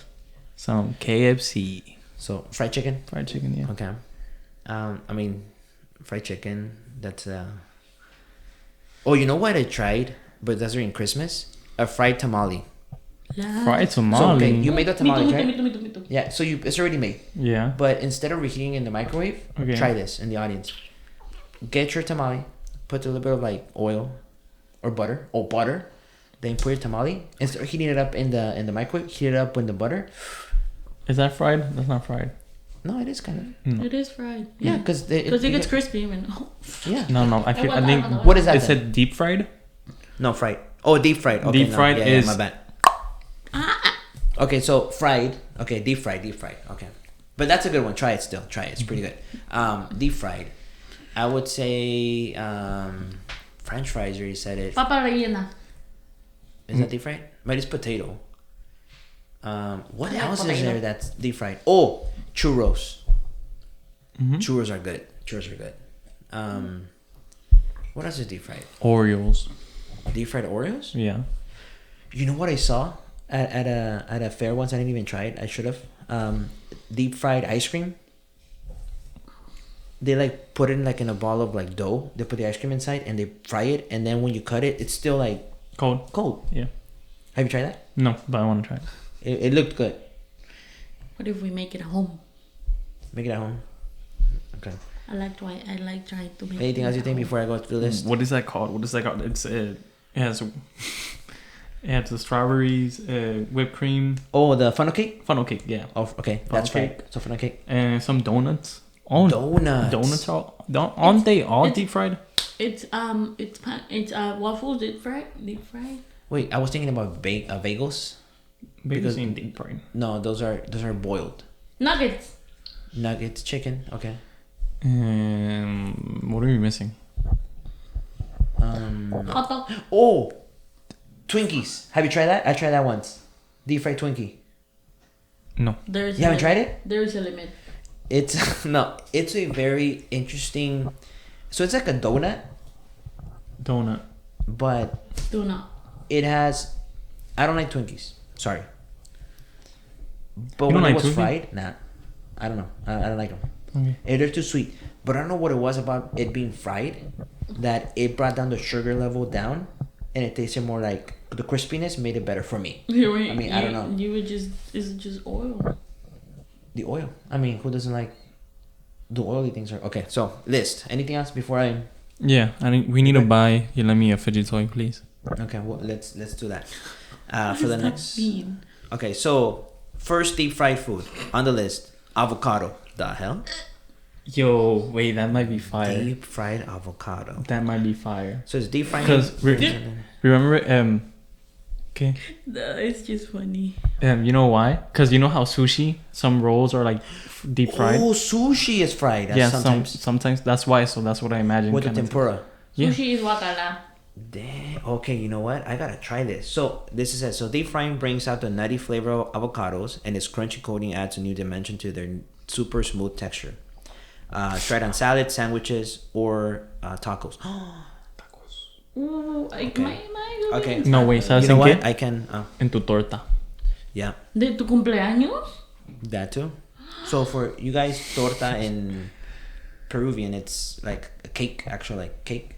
Speaker 3: Some KFC
Speaker 1: So fried chicken.
Speaker 3: fried chicken. Yeah.
Speaker 1: Okay. I mean, fried chicken. That's Oh, you know what I tried, but that's during Christmas. A fried tamale.
Speaker 3: Fried
Speaker 1: So
Speaker 3: tamale.
Speaker 1: okay, you made the tamale, right?
Speaker 2: Me too.
Speaker 1: Yeah. So it's already made.
Speaker 3: Yeah.
Speaker 1: But instead of reheating in the microwave,
Speaker 3: Okay.
Speaker 1: try this in the audience. Get your tamale, put a little bit of like oil or butter. Then put your tamale and start heating it up in the microwave. Heat it up with the butter.
Speaker 3: Is that fried? That's not fried.
Speaker 1: No, it is kind of.
Speaker 3: No.
Speaker 2: It is fried.
Speaker 1: Yeah, because
Speaker 2: it gets crispy. Even.
Speaker 1: Yeah.
Speaker 3: No. I think.
Speaker 1: What is that?
Speaker 3: It
Speaker 1: then?
Speaker 3: said deep fried.
Speaker 1: No, fried. Oh, deep fried. Okay,
Speaker 3: Deep fried
Speaker 1: yeah,
Speaker 3: is-
Speaker 1: my bad. Okay, so fried. Okay, deep fried. Okay, but that's a good one. Try it still. Try it. It's pretty good. Deep fried. I would say French fries. You already said it.
Speaker 2: Papa rellena.
Speaker 1: Is that deep fried? But it's potato. What
Speaker 2: I like
Speaker 1: else is
Speaker 2: potato.
Speaker 1: there that's deep fried? Oh, churros.
Speaker 3: Mm-hmm.
Speaker 1: Churros are good. What else is deep fried?
Speaker 3: Oreos.
Speaker 1: Deep fried Oreos?
Speaker 3: Yeah.
Speaker 1: You know what I saw at a fair once? I didn't even try it. I should have. Deep fried ice cream. They like put it in like in a ball of like dough. They put the ice cream inside and they fry it. And then when you cut it, it's still like
Speaker 3: Cold. Yeah.
Speaker 1: Have you tried that?
Speaker 3: No, but I want to try it.
Speaker 1: It looked good.
Speaker 2: What if we make it at home?
Speaker 1: Make it at home. Okay.
Speaker 2: I like trying to make.
Speaker 1: Anything else you think before I go through the list?
Speaker 3: What is that called? It's it has It has the strawberries, whipped cream.
Speaker 1: Oh, the funnel cake.
Speaker 3: Funnel cake, yeah.
Speaker 1: Oh, okay, that's fried. So funnel cake
Speaker 3: And some donuts.
Speaker 1: donuts.
Speaker 3: Aren't they all deep fried?
Speaker 2: It's waffles deep fried.
Speaker 1: Wait, I was thinking about bagels.
Speaker 3: Bagels ain't deep fried.
Speaker 1: No, those are boiled.
Speaker 2: Nuggets.
Speaker 1: Chicken. Okay.
Speaker 3: What are we missing?
Speaker 2: Hot dog.
Speaker 1: Oh, Twinkies. Have you tried that? I tried that once. Deep fried Twinkie.
Speaker 3: No.
Speaker 2: There's
Speaker 1: You haven't tried it?
Speaker 2: There's a limit.
Speaker 1: It's no. It's a very interesting. So it's like a donut, but
Speaker 2: Do not.
Speaker 1: it has. I don't like Twinkies. Sorry. But
Speaker 3: You
Speaker 1: when
Speaker 3: don't
Speaker 1: it
Speaker 3: like
Speaker 1: was
Speaker 3: Twinkie?
Speaker 1: fried, nah, I don't know. I don't like them.
Speaker 3: Okay.
Speaker 1: They're too sweet. But I don't know what it was about it being fried that it brought down the sugar level down, and it tasted more like the crispiness made it better for me. I don't know.
Speaker 2: You would just is it just oil?
Speaker 1: The oil. I mean, who doesn't like the oily things? Okay, so list. Anything else before I?
Speaker 3: Yeah, we need to buy Yulemi a fidget toy, please.
Speaker 1: Okay, well let's do that. For the next.
Speaker 2: Mean?
Speaker 1: Okay, so first deep fried food on the list: avocado. The hell?
Speaker 3: Yo, wait, that might be fire.
Speaker 1: Deep fried avocado.
Speaker 3: That might be fire.
Speaker 1: So it's deep fried.
Speaker 3: Because remember, okay.
Speaker 2: It's just funny.
Speaker 3: You know why? Because you know how sushi, some rolls are like deep fried.
Speaker 1: Oh, sushi is fried.
Speaker 3: Yeah,
Speaker 1: sometimes
Speaker 3: sometimes that's why. So that's what I imagine.
Speaker 1: with the
Speaker 3: kind of.
Speaker 1: tempura.
Speaker 3: Yeah.
Speaker 2: Sushi is wakala.
Speaker 1: Damn. Okay, you know what? I gotta try this. So this is it. So deep frying brings out the nutty flavor of avocados, and its crunchy coating adds a new dimension to their super smooth texture. Tried on salads, sandwiches, or tacos.
Speaker 2: Ooh,
Speaker 1: Okay.
Speaker 3: No, wait, ¿sabes
Speaker 1: You know
Speaker 3: en
Speaker 1: what?
Speaker 3: qué?
Speaker 1: I can.
Speaker 3: En tu torta.
Speaker 1: Yeah,
Speaker 2: ¿De tu cumpleaños?
Speaker 1: that too. So for you guys, torta in Peruvian, it's like a cake, actually, like cake.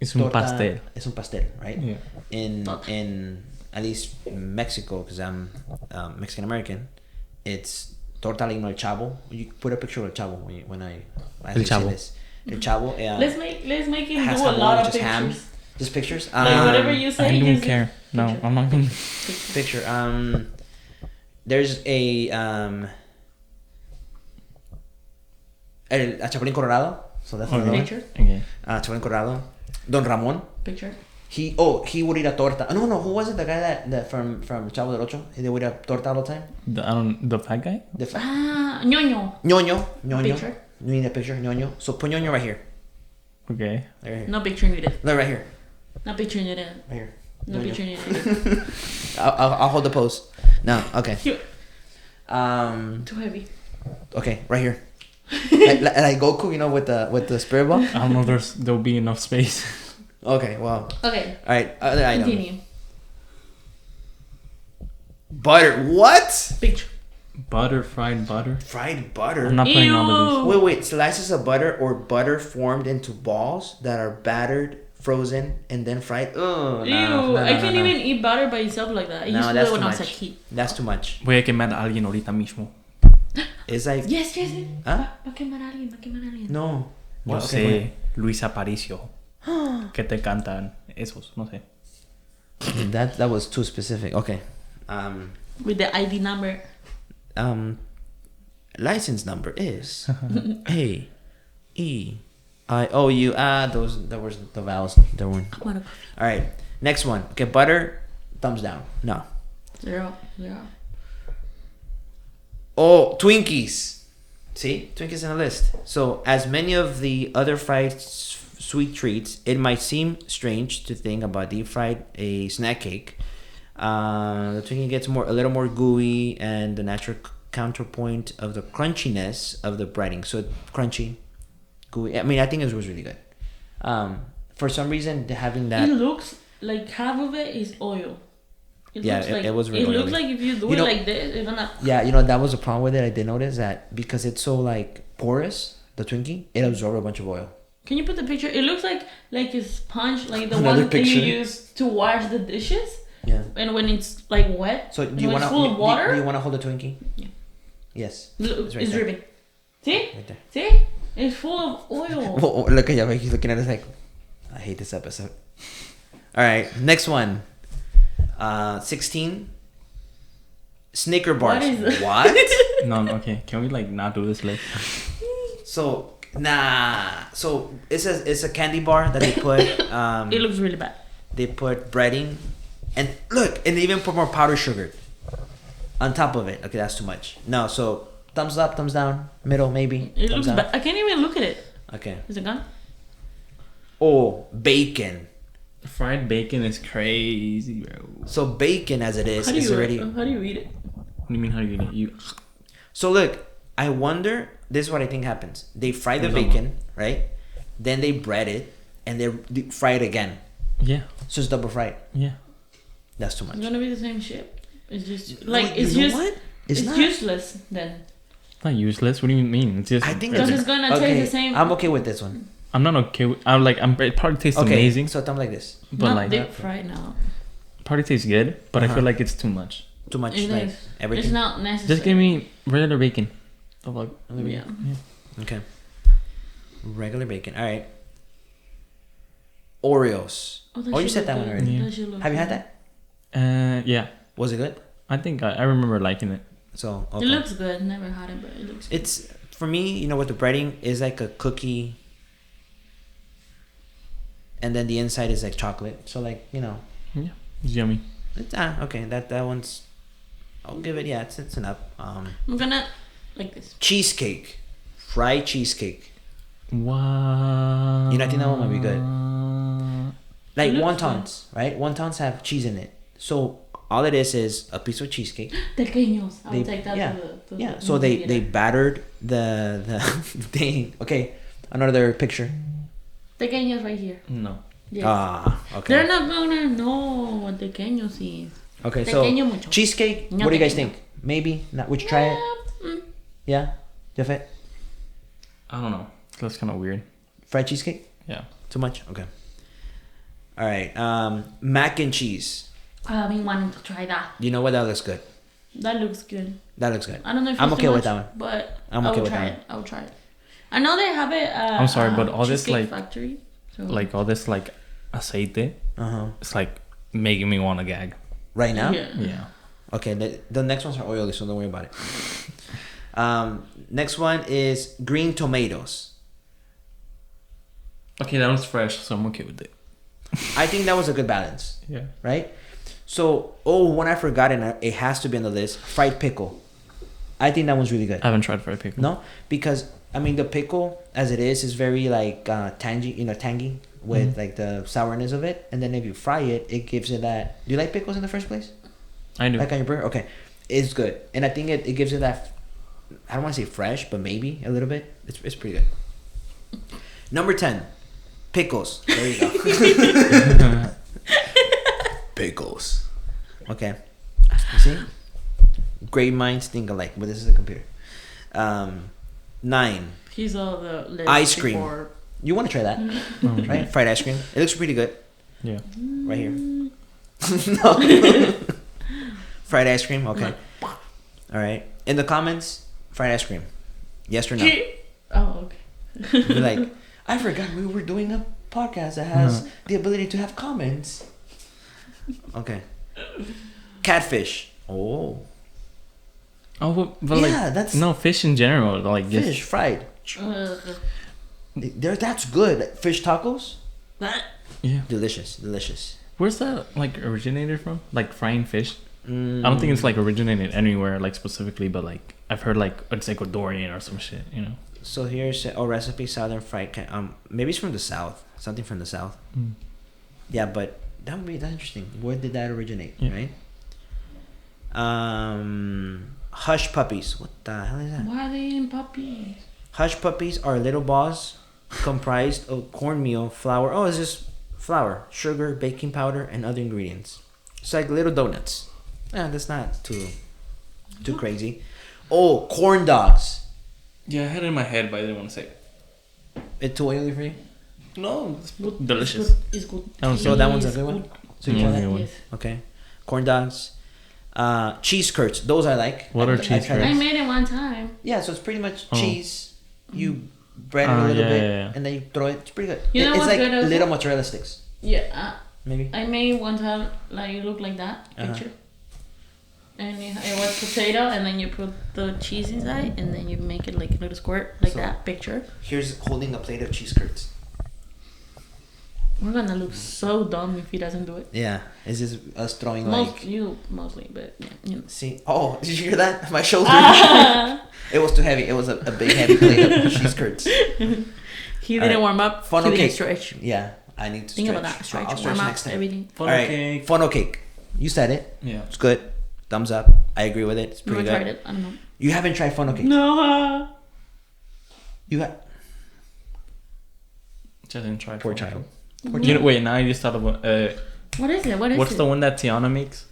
Speaker 3: Es un
Speaker 1: Torta,
Speaker 3: pastel.
Speaker 1: Es un pastel, right?
Speaker 3: Yeah.
Speaker 1: In at least in Mexico, because I'm Mexican American, it's torta like el chavo. You put a picture of el chavo when I
Speaker 3: El chavo.
Speaker 1: say this. El chavo.
Speaker 2: Let's make him
Speaker 1: has
Speaker 2: do a
Speaker 1: jamon,
Speaker 2: lot of
Speaker 1: just
Speaker 2: pictures.
Speaker 1: ham. Just pictures.
Speaker 2: Like whatever you say.
Speaker 3: I don't
Speaker 2: just
Speaker 3: care. No,
Speaker 2: picture.
Speaker 3: I'm not gonna.
Speaker 1: Picture. There's a Chapulín Colorado. So that's another one.
Speaker 2: Picture.
Speaker 3: Okay.
Speaker 1: Chapulín Colorado. Don Ramon.
Speaker 2: Picture.
Speaker 1: He would eat a torta. No, who was it? The guy that from Chavo del Ocho? He would eat a torta all the time.
Speaker 3: The fat guy.
Speaker 2: Ñoño.
Speaker 1: Ñoño.
Speaker 2: Picture.
Speaker 1: You need a picture, Ñoño. So put Ñoño right here.
Speaker 3: Okay.
Speaker 1: Right here.
Speaker 2: No picture needed.
Speaker 1: No, right here.
Speaker 2: No picture needed.
Speaker 1: Right here.
Speaker 2: No
Speaker 1: Ñoño.
Speaker 2: picture needed.
Speaker 1: I'll hold the pose. No, okay.
Speaker 2: Too heavy.
Speaker 1: Okay, right here. like Goku, you know, with the spirit ball.
Speaker 3: I don't know. There'll be enough space.
Speaker 1: Okay, well.
Speaker 2: Okay.
Speaker 1: All right, other item.
Speaker 2: Continue.
Speaker 1: Butter. What?
Speaker 2: Picture.
Speaker 3: Butter, fried butter.
Speaker 1: Fried butter.
Speaker 3: I'm not putting all of these.
Speaker 1: Wait. Slices of butter or butter formed into balls that are battered, frozen, and then fried. Oh,
Speaker 2: Ew.
Speaker 1: no,
Speaker 2: I can't even eat butter by itself like that. I used to do it when I was a kid.
Speaker 1: That's too much.
Speaker 3: Voy a quemar a alguien ahorita mismo.
Speaker 1: It's like.
Speaker 2: Yes.
Speaker 1: ¿Ah?
Speaker 2: Va a quemar a alguien.
Speaker 1: No.
Speaker 3: Yo
Speaker 1: Well,
Speaker 3: sé,
Speaker 1: okay,
Speaker 3: Luis Aparicio. Que te cantan esos, no sé.
Speaker 1: that was too specific. Okay.
Speaker 2: With the ID number.
Speaker 1: License number is A E I O U. Those that were the vowels. There weren't.
Speaker 2: All
Speaker 1: All right. Next one. Okay, butter. Thumbs down. No.
Speaker 2: 0.
Speaker 1: Oh, Twinkies. See, Twinkies in the list. So, as many of the other fried sweet treats, it might seem strange to think about deep fried a snack cake. The Twinkie gets a little more gooey and the natural counterpoint of the crunchiness of the breading. So crunchy, gooey. I mean, I think it was really good. For some reason, having that.
Speaker 2: It looks like half of it is oil.
Speaker 1: It was really
Speaker 2: It looks
Speaker 1: oily.
Speaker 2: like if you do it like this, it's gonna.
Speaker 1: Yeah, that was a problem with it. I did notice that because it's so like porous, the Twinkie, it absorbs a bunch of oil.
Speaker 2: Can you put the picture? It looks like a sponge, like the
Speaker 1: Another
Speaker 2: one that you
Speaker 1: picture.
Speaker 2: use to wash the dishes.
Speaker 1: Yeah.
Speaker 2: And when it's like wet,
Speaker 1: So do you want to
Speaker 2: full of water?
Speaker 1: Do you want to hold the Twinkie?
Speaker 2: Yeah.
Speaker 1: Yes.
Speaker 2: Look,
Speaker 1: It's right
Speaker 2: it's
Speaker 1: there.
Speaker 2: dripping. See?
Speaker 1: Right there.
Speaker 2: See? It's full of oil.
Speaker 1: Oh, look at Yahweh. He's looking at us like, I hate this episode. All right, next one. 16. Snicker bars.
Speaker 2: What is that?
Speaker 1: What?
Speaker 3: No, okay. Can we like not do this list?
Speaker 1: So So it's a candy bar that they put.
Speaker 2: It looks really bad.
Speaker 1: They put breading, and look, and they even put more powdered sugar on top of it. Okay, that's too much. No, so thumbs up, thumbs down, middle maybe.
Speaker 2: It
Speaker 1: thumbs
Speaker 2: looks
Speaker 1: down.
Speaker 2: bad. I can't even look at it.
Speaker 1: Okay.
Speaker 2: Is it gone?
Speaker 1: Oh, bacon.
Speaker 3: Fried bacon is crazy, bro.
Speaker 1: So bacon as it is
Speaker 2: How do you
Speaker 1: already.
Speaker 2: How do you eat it?
Speaker 3: What do you mean? How do you eat it? You.
Speaker 1: So look, I wonder. This is what I think happens. They fry the
Speaker 3: Hold on.
Speaker 1: bacon, right? Then they bread it, and they fry it again.
Speaker 3: Yeah.
Speaker 1: So it's double fried.
Speaker 3: Yeah.
Speaker 1: That's too much.
Speaker 2: It's gonna be the same shit. It's just
Speaker 1: No,
Speaker 2: like
Speaker 1: you
Speaker 2: it's
Speaker 1: know
Speaker 2: just
Speaker 1: what?
Speaker 2: it's
Speaker 1: not.
Speaker 2: useless then.
Speaker 3: It's not useless. What do you mean? It's just.
Speaker 1: I think
Speaker 2: Because
Speaker 1: that's
Speaker 2: it's gonna taste the same.
Speaker 1: I'm okay with this one.
Speaker 3: I'm not okay with. I'm like. It probably tastes
Speaker 1: Okay,
Speaker 3: amazing.
Speaker 1: so I'm like this.
Speaker 3: But
Speaker 2: Not
Speaker 3: like.
Speaker 2: deep fried now.
Speaker 3: Probably tastes good, but I feel like it's too much.
Speaker 1: Too much,
Speaker 2: It
Speaker 1: like
Speaker 2: is.
Speaker 1: everything.
Speaker 2: It's not necessary.
Speaker 3: Just give me regular bacon. Of like.
Speaker 2: Yeah.
Speaker 1: Okay. Regular bacon. All right. Oreos.
Speaker 2: that
Speaker 1: Oh, you
Speaker 2: shit
Speaker 1: said that
Speaker 2: look
Speaker 1: one
Speaker 2: good.
Speaker 1: already.
Speaker 3: Yeah.
Speaker 2: That shit look
Speaker 1: Have you had
Speaker 2: good.
Speaker 1: that?
Speaker 3: Yeah.
Speaker 1: Was it good?
Speaker 3: I think I remember liking it.
Speaker 1: So okay.
Speaker 2: It looks good. Never had it, but it looks good.
Speaker 1: It's for me. You know what the breading is like a cookie, and then the inside is like chocolate. So like
Speaker 3: Yeah. It's yummy.
Speaker 1: it's okay. That one's. I'll give it. Yeah, it's enough.
Speaker 2: I'm gonna like this.
Speaker 1: Cheesecake, fried cheesecake.
Speaker 3: Wow.
Speaker 1: You know, I think that one might be good. Like
Speaker 2: It looks
Speaker 1: wontons, right? Wontons have cheese in it. So all it is a piece of cheesecake.
Speaker 2: Pequeños. I'll
Speaker 1: They-
Speaker 2: take that
Speaker 1: yeah,
Speaker 2: to the
Speaker 1: Yeah. So
Speaker 2: movie
Speaker 1: they
Speaker 2: theater.
Speaker 1: battered the thing. Okay, another picture.
Speaker 2: Pequeños right here.
Speaker 3: No.
Speaker 2: Yes.
Speaker 1: Okay.
Speaker 2: They're not gonna know what pequeños is.
Speaker 1: Okay, so
Speaker 2: Pequeño mucho.
Speaker 1: cheesecake.
Speaker 2: No
Speaker 1: What do you guys
Speaker 2: pequeño.
Speaker 1: think? Maybe not. Would you try it?
Speaker 2: Mm.
Speaker 1: Yeah. Jafet?
Speaker 3: I don't know. That's kind of weird.
Speaker 1: Fried cheesecake?
Speaker 3: Yeah.
Speaker 1: Too much. Okay. All right. Mac and cheese.
Speaker 2: I've been wanting to try that.
Speaker 1: You know what? That looks good.
Speaker 2: That looks good.
Speaker 1: That looks good.
Speaker 2: I don't know if
Speaker 1: I'm
Speaker 2: it's
Speaker 1: okay
Speaker 2: too
Speaker 1: with
Speaker 2: much,
Speaker 1: that one.
Speaker 2: but
Speaker 1: I'm
Speaker 2: I
Speaker 1: okay
Speaker 2: will
Speaker 1: with
Speaker 2: try
Speaker 1: that
Speaker 2: it. I will try it. I know they have it.
Speaker 3: I'm sorry, but all this,
Speaker 2: Cheesecake
Speaker 3: like-
Speaker 2: Factory. So
Speaker 3: Like all this like aceite,
Speaker 1: Uh-huh.
Speaker 3: it's like making me want to gag.
Speaker 1: Right now?
Speaker 2: Yeah.
Speaker 3: Yeah.
Speaker 1: Okay, the next ones are oily, so don't worry about it. Next one is green tomatoes.
Speaker 3: Okay, that one's fresh, so I'm okay with it.
Speaker 1: I think that was a good balance,
Speaker 3: Yeah.
Speaker 1: right? So, one I forgot, and it has to be on the list, fried pickle. I think that one's really good.
Speaker 3: I haven't tried fried pickle.
Speaker 1: No? Because, I mean, the pickle, as it is very, like, tangy with, like, the sourness of it. And then if you fry it, it gives it that... Do you like pickles in the first place?
Speaker 3: I do.
Speaker 1: Like on your burger? Okay. It's good. And I think it gives it that... I don't want to say fresh, but maybe a little bit. It's pretty good. Number 10. Pickles. There you go. Pickles. Okay. You see? Great minds think alike, but this is a computer. 9.
Speaker 2: He's all the list
Speaker 1: Ice cream.
Speaker 2: before-
Speaker 1: You want to try that,
Speaker 3: Oh,
Speaker 1: right? Fried ice cream. It looks pretty good.
Speaker 3: Yeah.
Speaker 1: Right here. No. Fried ice cream. Okay. All right. In the comments, fried ice cream. Yes or no?
Speaker 2: Oh, okay.
Speaker 1: Be like, I forgot we were doing a podcast that has the ability to have comments. Okay. Catfish. Oh.
Speaker 3: Oh, but
Speaker 1: Yeah,
Speaker 3: like
Speaker 1: that's-
Speaker 3: no fish in general. Like just
Speaker 1: Fish fried.
Speaker 2: Ugh.
Speaker 1: That's good. Fish tacos.
Speaker 2: That-
Speaker 3: yeah.
Speaker 1: Delicious.
Speaker 3: Where's that like originated from? Like frying fish. I don't think it's like originated anywhere like specifically, but like I've heard like it's Ecuadorian or some shit. You know.
Speaker 1: So here's a recipe: southern fried. Maybe it's from the south. Something from the south.
Speaker 3: Mm.
Speaker 1: Yeah, but that's interesting. Where did that originate?
Speaker 3: Yeah.
Speaker 1: Right. Hush puppies. What the hell is that?
Speaker 2: Why are they eating puppies?
Speaker 1: Hush puppies are little balls comprised of cornmeal, flour. Oh, it's just flour, sugar, baking powder, and other ingredients. It's like little donuts. That's not too crazy. Oh, corn dogs.
Speaker 3: Yeah, I had it in my head, but I didn't want to say it.
Speaker 1: It's too oily for you?
Speaker 3: No, it's
Speaker 2: Good.
Speaker 3: delicious.
Speaker 2: It's good.
Speaker 1: So that one's a
Speaker 2: It's
Speaker 1: good one?
Speaker 2: good.
Speaker 1: So you
Speaker 3: Mm,
Speaker 1: try
Speaker 3: okay.
Speaker 1: that?
Speaker 3: one.
Speaker 2: Yes.
Speaker 1: Okay. Corn dogs. Cheese curds. Those I like.
Speaker 3: What are
Speaker 1: I
Speaker 3: cheese
Speaker 1: tried
Speaker 3: curds?
Speaker 2: I
Speaker 1: them.
Speaker 2: made it one time.
Speaker 1: Yeah, so it's pretty much
Speaker 3: Oh.
Speaker 1: cheese. You bread it a little
Speaker 3: yeah,
Speaker 1: bit,
Speaker 3: yeah, yeah.
Speaker 1: and then you throw it. It's pretty good.
Speaker 2: You know
Speaker 1: It's
Speaker 2: what's
Speaker 1: like
Speaker 2: good also?
Speaker 1: little mozzarella sticks.
Speaker 2: Yeah.
Speaker 1: maybe.
Speaker 2: I made one time like it looked like that picture. And it was potato, and then you put the cheese inside, and then you make it like a little squirt, like that picture.
Speaker 1: Here's holding a plate of cheese curds.
Speaker 2: We're gonna look so dumb if he doesn't do it.
Speaker 1: Yeah, it's just us throwing
Speaker 2: You mostly, but yeah, you know.
Speaker 1: See, oh, did you hear that? My shoulder. It was too heavy. It was a big heavy plate of cheese curds.
Speaker 2: He didn't warm up.
Speaker 1: Funnel
Speaker 2: he
Speaker 1: cake.
Speaker 2: didn't stretch.
Speaker 1: Yeah, I need to
Speaker 2: Think
Speaker 1: stretch.
Speaker 2: about that. Stretch,
Speaker 1: I'll stretch
Speaker 2: warm up,
Speaker 1: next time.
Speaker 2: everything.
Speaker 3: Funnel
Speaker 1: All right,
Speaker 3: cake.
Speaker 1: funnel cake. You said it.
Speaker 3: Yeah.
Speaker 1: It's good. Thumbs up. I agree with it. It's pretty good.
Speaker 2: Never tried it. I don't know.
Speaker 1: You haven't tried funnel cake?
Speaker 2: No.
Speaker 1: You have.
Speaker 3: Just didn't try.
Speaker 1: Poor child.
Speaker 3: You know, wait, now I just thought about
Speaker 2: What is it?
Speaker 3: what's the one that Tiana makes?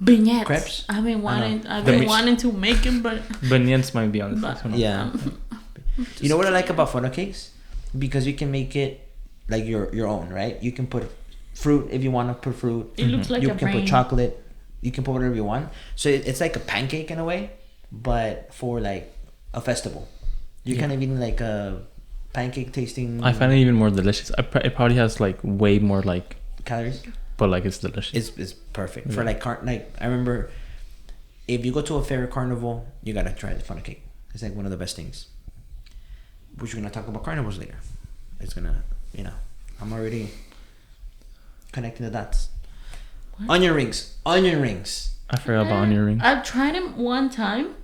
Speaker 2: Beignets.
Speaker 1: Crepes?
Speaker 2: I've been wanting
Speaker 3: The
Speaker 2: wanting to make them, but
Speaker 3: Beignets might be on the
Speaker 2: But-
Speaker 3: first one.
Speaker 1: Yeah. You know what I like about funnel cakes? Because you can make it like your own, right? You can put fruit if you want to put fruit.
Speaker 2: it looks like
Speaker 1: You
Speaker 2: a
Speaker 1: can
Speaker 2: brain.
Speaker 1: put chocolate. You can put whatever you want. So it's like a pancake in a way, but for like a festival. You're kind of eating like a pancake tasting.
Speaker 3: I find it even more delicious. It probably has like way more like
Speaker 1: calories.
Speaker 3: but like it's delicious.
Speaker 1: It's perfect for like I remember if you go to a fair or carnival, you gotta try the funnel cake. It's like one of the best things. Which we're gonna talk about carnivals later. It's gonna, I'm already connecting the dots.
Speaker 2: What?
Speaker 1: Onion rings.
Speaker 3: I forgot about onion rings.
Speaker 2: I've tried them one time.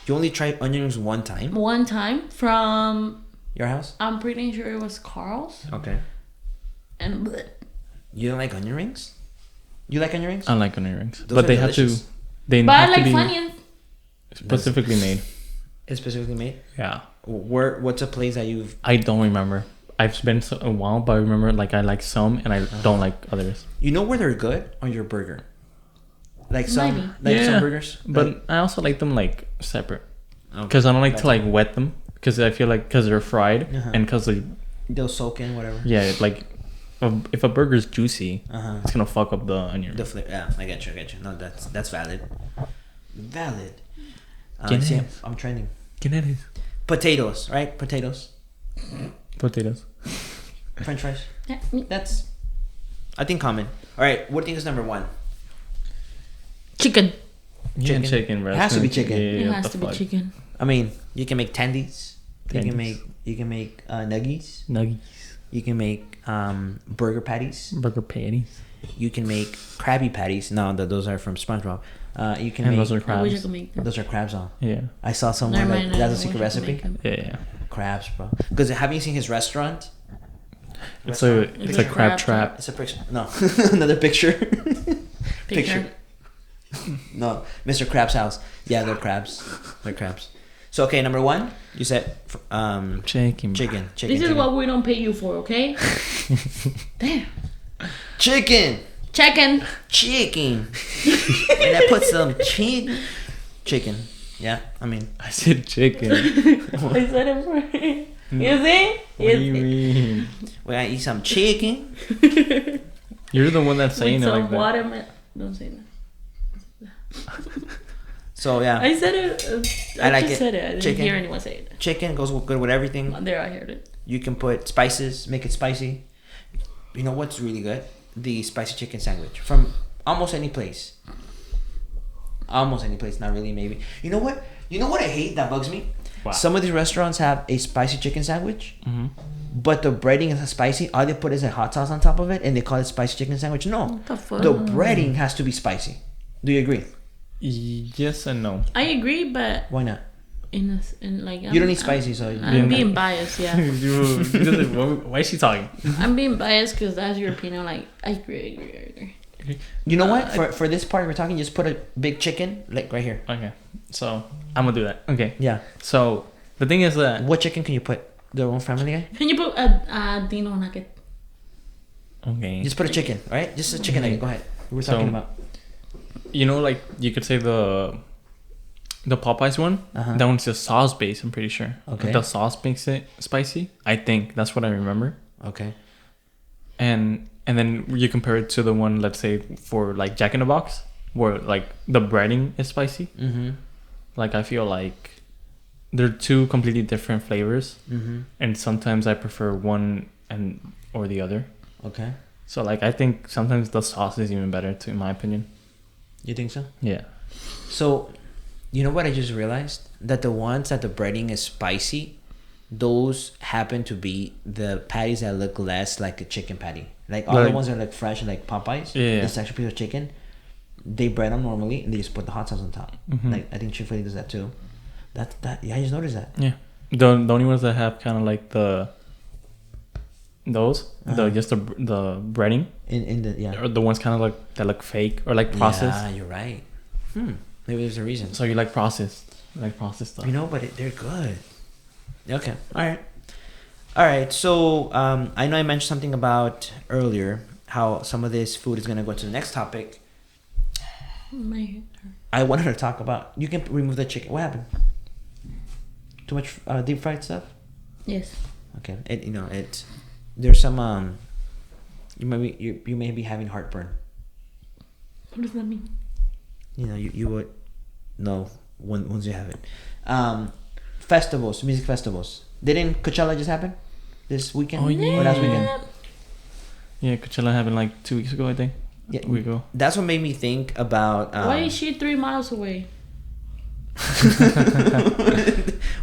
Speaker 1: You only tried onion rings one time?
Speaker 2: One time from,
Speaker 1: Your house?
Speaker 2: I'm pretty sure it was Carl's.
Speaker 1: Okay.
Speaker 2: And bleh.
Speaker 1: You don't like onion rings? You like onion rings?
Speaker 3: I like onion rings,
Speaker 1: Those
Speaker 3: but
Speaker 1: are
Speaker 3: they
Speaker 1: delicious.
Speaker 3: have to. They
Speaker 2: But I
Speaker 3: have to
Speaker 2: like
Speaker 3: be
Speaker 2: Funyuns.
Speaker 3: specifically made.
Speaker 1: It's specifically made?
Speaker 3: Yeah.
Speaker 1: What's a place that you've...
Speaker 3: I don't remember. I've been a while, but I remember like I like some and I don't like others.
Speaker 1: You know where they're good? On your burger. Like some
Speaker 2: Maybe.
Speaker 1: some burgers?
Speaker 3: But
Speaker 1: Like-
Speaker 3: I also like them like separate
Speaker 1: Okay.
Speaker 3: because I don't like
Speaker 1: That's
Speaker 3: to like wet them because I feel like because they're fried
Speaker 1: Uh-huh.
Speaker 3: and because they
Speaker 1: They'll soak in, whatever.
Speaker 3: like if a burger's juicy,
Speaker 1: Uh-huh.
Speaker 3: it's gonna fuck up the onion.
Speaker 1: The flavor. Yeah, I get you. No, that's valid. Valid.
Speaker 3: Get
Speaker 1: See,
Speaker 3: it.
Speaker 1: I'm trending.
Speaker 3: Genetics.
Speaker 1: Potatoes, right? Potatoes.
Speaker 3: Potatoes.
Speaker 1: French fries.
Speaker 2: Yeah, me.
Speaker 1: That's, I think, common. All right, what do you think is number one?
Speaker 2: Chicken.
Speaker 3: Yeah, chicken, bro.
Speaker 1: It has to be chicken.
Speaker 3: Yeah,
Speaker 2: It
Speaker 3: what
Speaker 2: has
Speaker 3: the
Speaker 2: to be
Speaker 3: fuck?
Speaker 2: chicken.
Speaker 1: I mean, you can make tendies. You can
Speaker 3: Tendies.
Speaker 1: make nuggies.
Speaker 3: Nuggets.
Speaker 1: You can make burger patties.
Speaker 3: Burger patties.
Speaker 1: You can make Krabby Patties. No, those are from SpongeBob. You can
Speaker 3: And
Speaker 1: make
Speaker 3: those are
Speaker 2: I wish I
Speaker 3: crabs.
Speaker 2: could make them.
Speaker 1: those are crabs on.
Speaker 3: Yeah.
Speaker 1: I saw somewhere
Speaker 2: Never
Speaker 1: like
Speaker 2: mind, I
Speaker 1: that's a
Speaker 2: wish
Speaker 1: secret
Speaker 2: I could make
Speaker 1: recipe.
Speaker 2: them.
Speaker 3: Yeah.
Speaker 1: Crabs, bro. Because have you seen his restaurant?
Speaker 3: It's a
Speaker 2: It's
Speaker 3: a
Speaker 2: a
Speaker 3: crab
Speaker 2: crab
Speaker 3: trap.
Speaker 1: It's a picture. No, another picture.
Speaker 2: Picture.
Speaker 1: No, Mr. Krabs' house. Yeah, they're crabs. They're crabs. So okay, number one, you said
Speaker 3: Chicken.
Speaker 1: chicken.
Speaker 2: This is what we don't pay you for, okay? Damn.
Speaker 1: Chicken.
Speaker 2: Chicken.
Speaker 1: Chicken. And I put some chicken. Yeah, I mean.
Speaker 3: I said chicken.
Speaker 2: I said it for you. You see?
Speaker 3: What do you mean?
Speaker 1: When I eat some chicken.
Speaker 3: You're the one that's saying
Speaker 2: With
Speaker 3: it
Speaker 2: some
Speaker 3: like that.
Speaker 2: watermelon. Don't say that.
Speaker 1: So yeah,
Speaker 2: I said it.
Speaker 1: I like
Speaker 2: just
Speaker 1: it.
Speaker 2: said it. I didn't
Speaker 1: Chicken.
Speaker 2: hear anyone say it.
Speaker 1: chicken goes good with everything.
Speaker 2: There, I heard it.
Speaker 1: You can put spices, make it spicy. You know what's really good? The spicy chicken sandwich from almost any place. Almost any place, not really, maybe. You know what? I hate that bugs me?
Speaker 3: Wow.
Speaker 1: Some of these restaurants have a spicy chicken sandwich,
Speaker 3: Mm-hmm.
Speaker 1: but the breading is spicy. All they put is a hot sauce on top of it, and they call it spicy chicken sandwich. No,
Speaker 2: What the fuck?
Speaker 1: the breading has to be spicy. Do you agree?
Speaker 3: Yes and no.
Speaker 2: I agree, but
Speaker 1: Why not?
Speaker 2: in like
Speaker 1: You don't eat spicy, so
Speaker 2: I'm being biased. Yeah,
Speaker 3: Why is she talking?
Speaker 2: I'm being biased because that's European. I'm like, I agree.
Speaker 1: you know what? For this part we're talking, just put a big chicken like right here.
Speaker 3: Okay, so I'm gonna do that. Okay,
Speaker 1: Yeah.
Speaker 3: so the thing is that
Speaker 1: What chicken can you put? The one Family Guy?
Speaker 2: Can you put a dino nugget?
Speaker 3: okay,
Speaker 1: Just put a chicken, right? Just a chicken nugget. Go ahead. We're
Speaker 3: So-
Speaker 1: talking about.
Speaker 3: you know, like you could say the Popeyes one.
Speaker 1: Uh-huh.
Speaker 3: That one's just sauce based. I'm pretty sure.
Speaker 1: Okay.
Speaker 3: The sauce makes it spicy. I think that's what I remember.
Speaker 1: Okay.
Speaker 3: And then you compare it to the one, let's say for like Jack in the Box, where like the breading is spicy.
Speaker 1: Mm-hmm.
Speaker 3: Like I feel like they're two completely different flavors,
Speaker 1: Mm-hmm.
Speaker 3: and sometimes I prefer one or the other.
Speaker 1: Okay.
Speaker 3: So like I think sometimes the sauce is even better too, in my opinion.
Speaker 1: You think so?
Speaker 3: Yeah.
Speaker 1: So, you know what I just realized? That the ones that the breading is spicy, those happen to be the patties that look less like a chicken patty. Like all the ones that are like fresh, like Popeyes.
Speaker 3: Yeah.
Speaker 1: This actual piece of chicken. They bread them normally and they just put the hot sauce on top.
Speaker 3: Mm-hmm.
Speaker 1: Like I think Chick-fil-A does that too. Yeah, I just noticed that.
Speaker 3: Yeah. The only ones that have kind of like just the breading
Speaker 1: In the
Speaker 3: or the ones kind of like that look fake or like processed.
Speaker 1: Yeah, you're right. Maybe there's a reason.
Speaker 3: So you like processed stuff.
Speaker 1: You know, but they're good. Okay. All right. So I know I mentioned something about earlier how some of this food is gonna go to the next topic. I wanted to talk about. You can remove the chicken. What happened? Too much deep fried stuff.
Speaker 2: Yes.
Speaker 1: Okay. There's some you may be having heartburn.
Speaker 2: What does that mean?
Speaker 1: You know, you would know once you have it. Festivals, music festivals. Didn't Coachella just happen this weekend?
Speaker 3: Oh, yeah.
Speaker 1: Or last weekend?
Speaker 3: Yeah, Coachella happened like 2 weeks ago, I think.
Speaker 1: Yeah,
Speaker 3: a week ago.
Speaker 1: That's what made me think about.
Speaker 2: Why is she 3 miles away?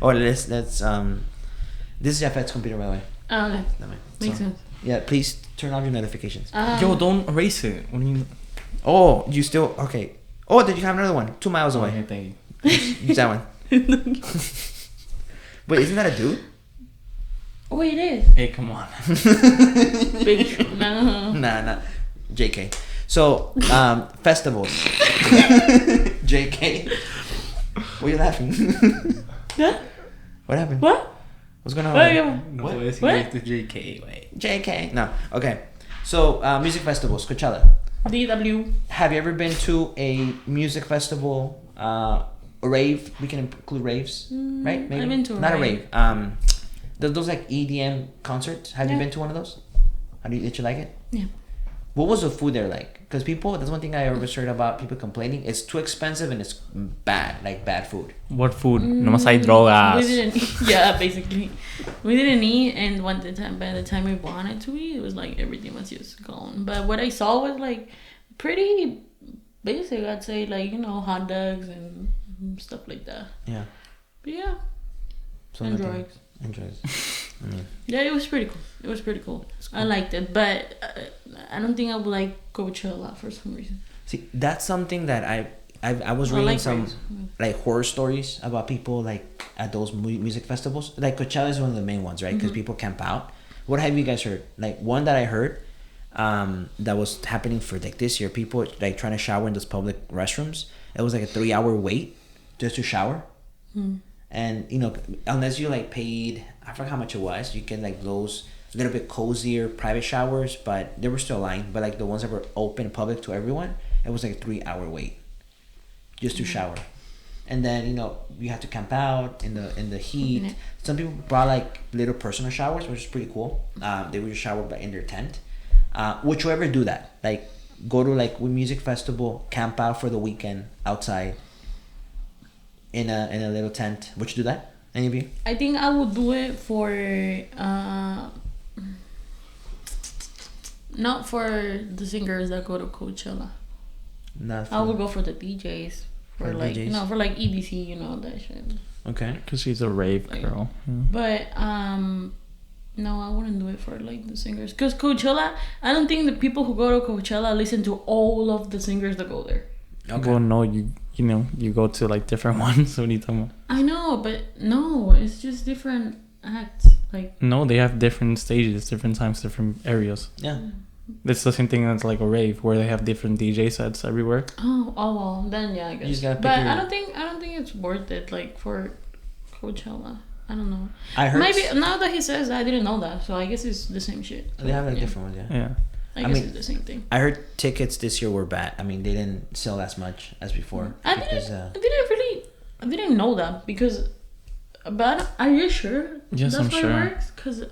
Speaker 1: Or let's this is Jafet's computer, by the way.
Speaker 2: Oh, okay. Makes sense.
Speaker 1: Yeah, please turn off your notifications.
Speaker 3: Yo, don't erase it. What do you?
Speaker 1: Oh, you still okay? Oh, did you have another one? 2 miles away.
Speaker 3: Okay, thank you.
Speaker 1: Use that one. Wait, isn't that a dude?
Speaker 2: Oh, it is.
Speaker 3: Hey, come on.
Speaker 2: Big. No.
Speaker 1: Nah. JK. So, festivals. JK. What are you laughing?
Speaker 2: Huh?
Speaker 1: What happened?
Speaker 2: What?
Speaker 1: What's going on?
Speaker 3: What?
Speaker 2: What?
Speaker 3: To JK, wait.
Speaker 1: JK. No. Okay. So, music festivals. Coachella.
Speaker 2: DW.
Speaker 1: Have you ever been to a music festival? A rave? We can include raves, right? Maybe.
Speaker 2: I've been to a
Speaker 1: Not
Speaker 2: rave.
Speaker 1: a rave. Those like EDM concerts. Have you been to one of those? Did you like it?
Speaker 2: Yeah.
Speaker 1: What was the food there like? Because that's one thing I always heard about people complaining. It's too expensive and it's bad, like bad food.
Speaker 3: What food? Nomás hay drogas.
Speaker 2: We didn't. Yeah, basically, we didn't eat, and by the time we wanted to eat, it was like everything was just gone. But what I saw was like pretty basic. I'd say like hot dogs and stuff like that.
Speaker 1: Yeah.
Speaker 2: But yeah.
Speaker 1: So
Speaker 2: and drugs.
Speaker 1: And drugs.
Speaker 2: Yeah, it was pretty cool. Cool. I liked it, but I don't think I would like Coachella for some reason.
Speaker 1: See, that's something that I was reading
Speaker 2: like
Speaker 1: some
Speaker 2: Raves.
Speaker 1: like horror stories about people like at those music festivals. Like Coachella is one of the main ones, right? Because people camp out. What have you guys heard? Like one that I heard that was happening for like this year. People like trying to shower in those public restrooms. It was like a 3-hour wait just to shower. And unless you like paid, I forgot how much it was. You can like those a little bit cozier private showers, but they were still lying. But like the ones that were open public to everyone, it was like a 3-hour wait just to shower. And then you have to camp out in the heat. Some people brought like little personal showers, which is pretty cool. They would just shower in their tent. Would you ever do that? Like go to like a music festival, camp out for the weekend outside in a little tent? Would you do that? Any of you?
Speaker 2: I think I would do it for not for the singers that go to Coachella. I would go for the DJs for like DJs? For like EDC, that shit.
Speaker 1: Okay.
Speaker 3: Because she's a rave girl. Yeah.
Speaker 2: But no, I wouldn't do it for like the singers. Because Coachella, I don't think the people who go to Coachella listen to all of the singers that go there.
Speaker 3: Okay. Well, no, you go to like different ones. What are you talking about?
Speaker 2: I know, but no, it's just different acts. Like
Speaker 3: no, they have different stages, different times, different areas.
Speaker 1: Yeah.
Speaker 3: It's the same thing as like a rave where they have different DJ sets everywhere.
Speaker 2: Oh well, then yeah, I guess.
Speaker 1: You just gotta pick
Speaker 2: but I don't think it's worth it like for Coachella. I don't know.
Speaker 1: I heard
Speaker 2: maybe now that he says I didn't know that, so I guess it's the same shit.
Speaker 1: They have like different ones,
Speaker 3: yeah.
Speaker 2: I guess it's the same thing.
Speaker 1: I heard tickets this year were bad. I mean, they didn't sell as much as before.
Speaker 2: I didn't know that because. But are you sure?
Speaker 3: Yes,
Speaker 2: that's
Speaker 3: I'm
Speaker 2: how
Speaker 3: sure.
Speaker 2: It works? Because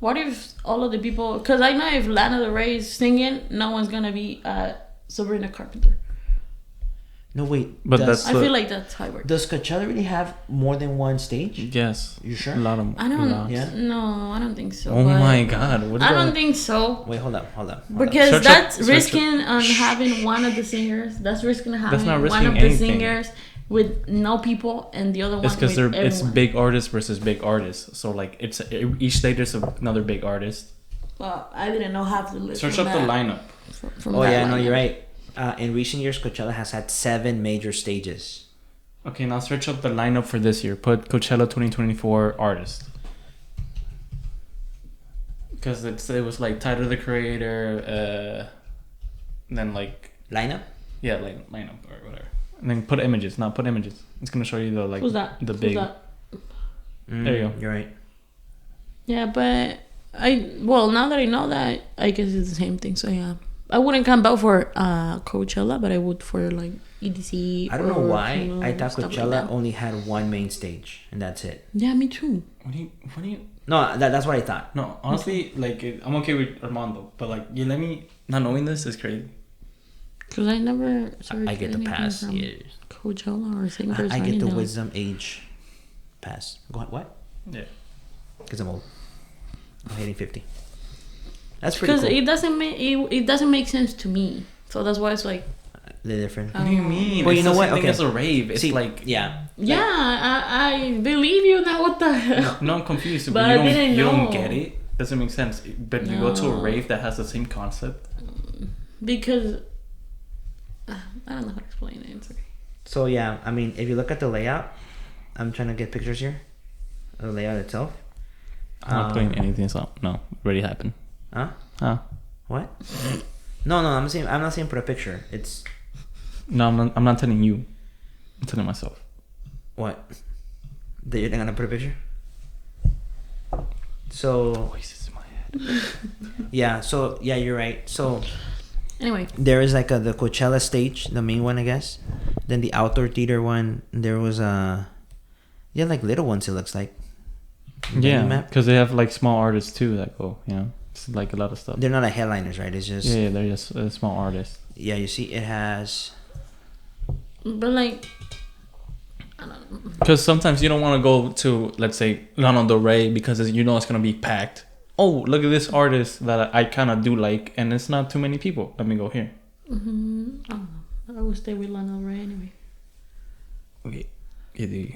Speaker 2: what if all of the people? Because I know if Lana Del Rey is singing, no one's gonna be Sabrina Carpenter.
Speaker 1: No, wait.
Speaker 3: But that's
Speaker 2: I feel like that's how it works.
Speaker 1: Does Coachella really have more than one stage?
Speaker 3: Yes.
Speaker 1: You sure?
Speaker 3: A lot of.
Speaker 2: I don't.
Speaker 3: Lot.
Speaker 1: Yeah.
Speaker 2: No, I don't think so.
Speaker 3: Oh my God! What is
Speaker 2: I
Speaker 3: that?
Speaker 2: don't think so.
Speaker 1: Wait, hold up.
Speaker 2: Because
Speaker 3: Search
Speaker 2: that's
Speaker 3: up-
Speaker 2: risking on having one of the singers. That's risking having
Speaker 3: not
Speaker 2: one
Speaker 3: risking
Speaker 2: of the
Speaker 3: anything.
Speaker 2: singers with no people and the other one
Speaker 3: It's because
Speaker 2: with
Speaker 3: it's
Speaker 2: everyone.
Speaker 3: big artists versus big artists. So like it's each stage is another big artist.
Speaker 2: Well, I didn't know half the list.
Speaker 3: Search
Speaker 2: from
Speaker 3: up the
Speaker 2: that-
Speaker 3: lineup.
Speaker 2: from
Speaker 1: Oh
Speaker 2: that
Speaker 1: yeah, no,
Speaker 2: lineup.
Speaker 1: you're right. In recent years, Coachella has had 7 major stages.
Speaker 3: Okay, now search up the lineup for this year. Put Coachella 2024 artist. Because it was like Tyler the Creator, then like
Speaker 1: Lineup?
Speaker 3: yeah, like lineup or whatever. And then put images. Now put images. It's gonna show you the like
Speaker 2: Who's that?
Speaker 3: the
Speaker 2: Who's
Speaker 3: big.
Speaker 2: that?
Speaker 3: There you go.
Speaker 1: You're right.
Speaker 2: Yeah, but now that I know that, I guess it's the same thing. So yeah, I wouldn't come out for Coachella, but I would for like EDC.
Speaker 1: I don't know
Speaker 2: or,
Speaker 1: why.
Speaker 2: you know,
Speaker 1: I thought
Speaker 2: stuff like
Speaker 1: Coachella
Speaker 2: that.
Speaker 1: only had one main stage, and that's it.
Speaker 2: Yeah, me too.
Speaker 3: What do you?
Speaker 1: No, that's what I thought.
Speaker 3: No, honestly, like I'm okay with Armando, but like Yulemi not knowing this is crazy.
Speaker 2: Because I never.
Speaker 1: I get the pass.
Speaker 2: From
Speaker 1: Yeah.
Speaker 2: Coachella or singers.
Speaker 1: I
Speaker 2: or
Speaker 1: get the
Speaker 2: anything like-
Speaker 1: wisdom age pass. What?
Speaker 3: Yeah.
Speaker 1: Because I'm old. I'm hitting 50. That's pretty
Speaker 2: Because
Speaker 1: cool.
Speaker 2: it doesn't make sense to me. So that's why it's like.
Speaker 1: They're different.
Speaker 3: What do you mean?
Speaker 1: Well, you
Speaker 3: It's
Speaker 1: know
Speaker 3: the
Speaker 1: what?
Speaker 3: same thing
Speaker 1: Okay.
Speaker 3: as a rave. It's
Speaker 1: See,
Speaker 3: like
Speaker 1: yeah.
Speaker 2: Yeah, I believe you now. What the hell?
Speaker 3: no, I'm confused.
Speaker 2: But
Speaker 3: you
Speaker 2: I
Speaker 3: don't,
Speaker 2: didn't
Speaker 3: you don't
Speaker 2: know.
Speaker 3: get it. Doesn't make sense. But you go to a
Speaker 2: No.
Speaker 3: rave that has the same concept.
Speaker 2: Because I don't know how to explain it. It's okay.
Speaker 1: So yeah, I mean, if you look at the layout, I'm trying to get pictures here. The layout itself.
Speaker 3: I'm not putting anything up. No, it already happened.
Speaker 1: Huh?
Speaker 3: Huh?
Speaker 1: What? No, I'm not saying put a picture. It's
Speaker 3: No, I'm not telling you. I'm telling myself.
Speaker 1: what? That you're not gonna put a picture. So
Speaker 3: Voices in my head.
Speaker 1: yeah, you're right. So
Speaker 2: Anyway,
Speaker 1: there is like the Coachella stage, the main one, I guess. Then the outdoor theater one. There was like little ones. It looks like.
Speaker 3: Yeah,
Speaker 1: Map.
Speaker 3: because they have like small artists too that go. You know, it's like a lot of stuff.
Speaker 1: They're not like headliners, right? It's just
Speaker 3: Yeah, they're just small artists.
Speaker 1: yeah. You see, it has.
Speaker 2: but like, I don't know.
Speaker 3: Because sometimes you don't want to go to, let's say, Lana Del Rey because you know it's gonna be packed. Oh, look at this artist that I kind of do like, and it's not too many people. Let me go here.
Speaker 2: I don't know. I would stay with Lana Del Rey anyway.
Speaker 3: Okay, yeah, the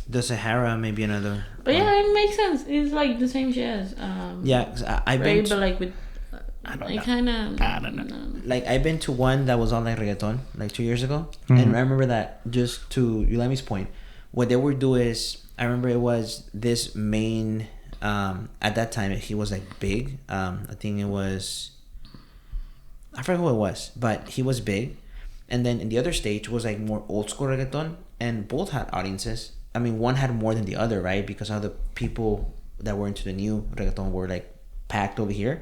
Speaker 1: The Sahara, maybe another.
Speaker 2: But yeah, it makes sense. It's like the same shit as
Speaker 1: Yeah, 'cause I've
Speaker 2: Ray,
Speaker 1: been
Speaker 2: but like with
Speaker 1: I don't
Speaker 2: I
Speaker 1: know.
Speaker 2: kind of
Speaker 3: I don't know.
Speaker 1: like I've been to one that was all like reggaeton like 2 years ago, and I remember that just to Yulemi's point, what they would do is I remember it was this main at that time he was like big. I think it was I forget who it was, but he was big, and then in the other stage was like more old school reggaeton, and both had audiences. I mean, one had more than the other, right? Because all the people that were into the new reggaeton were like packed over here,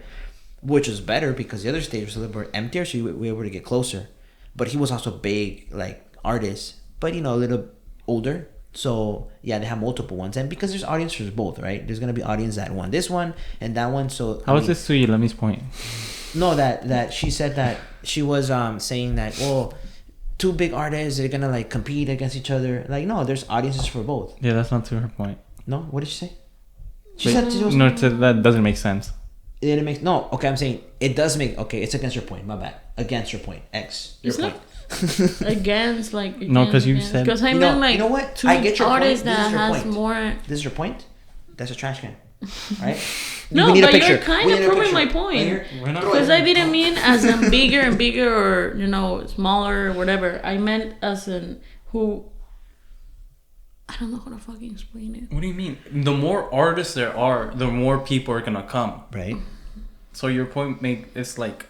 Speaker 1: which was better because the other stage was a little bit emptier, so we were able to get closer. But he was also big, like artist, but you know, a little older. So yeah, they have multiple ones, and because there's audience for both, right? There's gonna be audience that want this one and that one. So
Speaker 3: How is this to Yulemi's point?
Speaker 1: No, that she said that she was saying that two big artists they're gonna like compete against each other. Like no, there's audiences for both.
Speaker 3: Yeah, that's not to her point.
Speaker 1: No, what did she say? She
Speaker 3: Wait,
Speaker 1: said she was,
Speaker 3: that doesn't make sense.
Speaker 1: it didn't make no. Okay, I'm saying it does make okay. It's against your point. My bad. Against your point. X. Your
Speaker 2: It's
Speaker 1: point.
Speaker 2: against like
Speaker 3: No, 'cause you said-
Speaker 2: because I
Speaker 1: You
Speaker 2: meant
Speaker 1: know-
Speaker 2: like
Speaker 1: you know what?
Speaker 2: two
Speaker 1: I get your point.
Speaker 2: artists
Speaker 1: This
Speaker 2: that
Speaker 1: is your
Speaker 2: has
Speaker 1: point.
Speaker 2: more.
Speaker 1: This is your point. That's a trash can, right?
Speaker 2: No,
Speaker 1: We need a
Speaker 2: but
Speaker 1: picture.
Speaker 2: you're kind
Speaker 1: We
Speaker 2: of
Speaker 1: need a
Speaker 2: proving
Speaker 1: picture.
Speaker 2: my point.
Speaker 1: Right here.
Speaker 3: We're not-
Speaker 1: Throw it.
Speaker 2: Because I didn't mean as in bigger and bigger or smaller or whatever. I meant as in who. I don't know how to fucking explain it.
Speaker 3: What do you mean? The more artists there are, the more people are gonna come.
Speaker 1: Right.
Speaker 3: So your point it's like.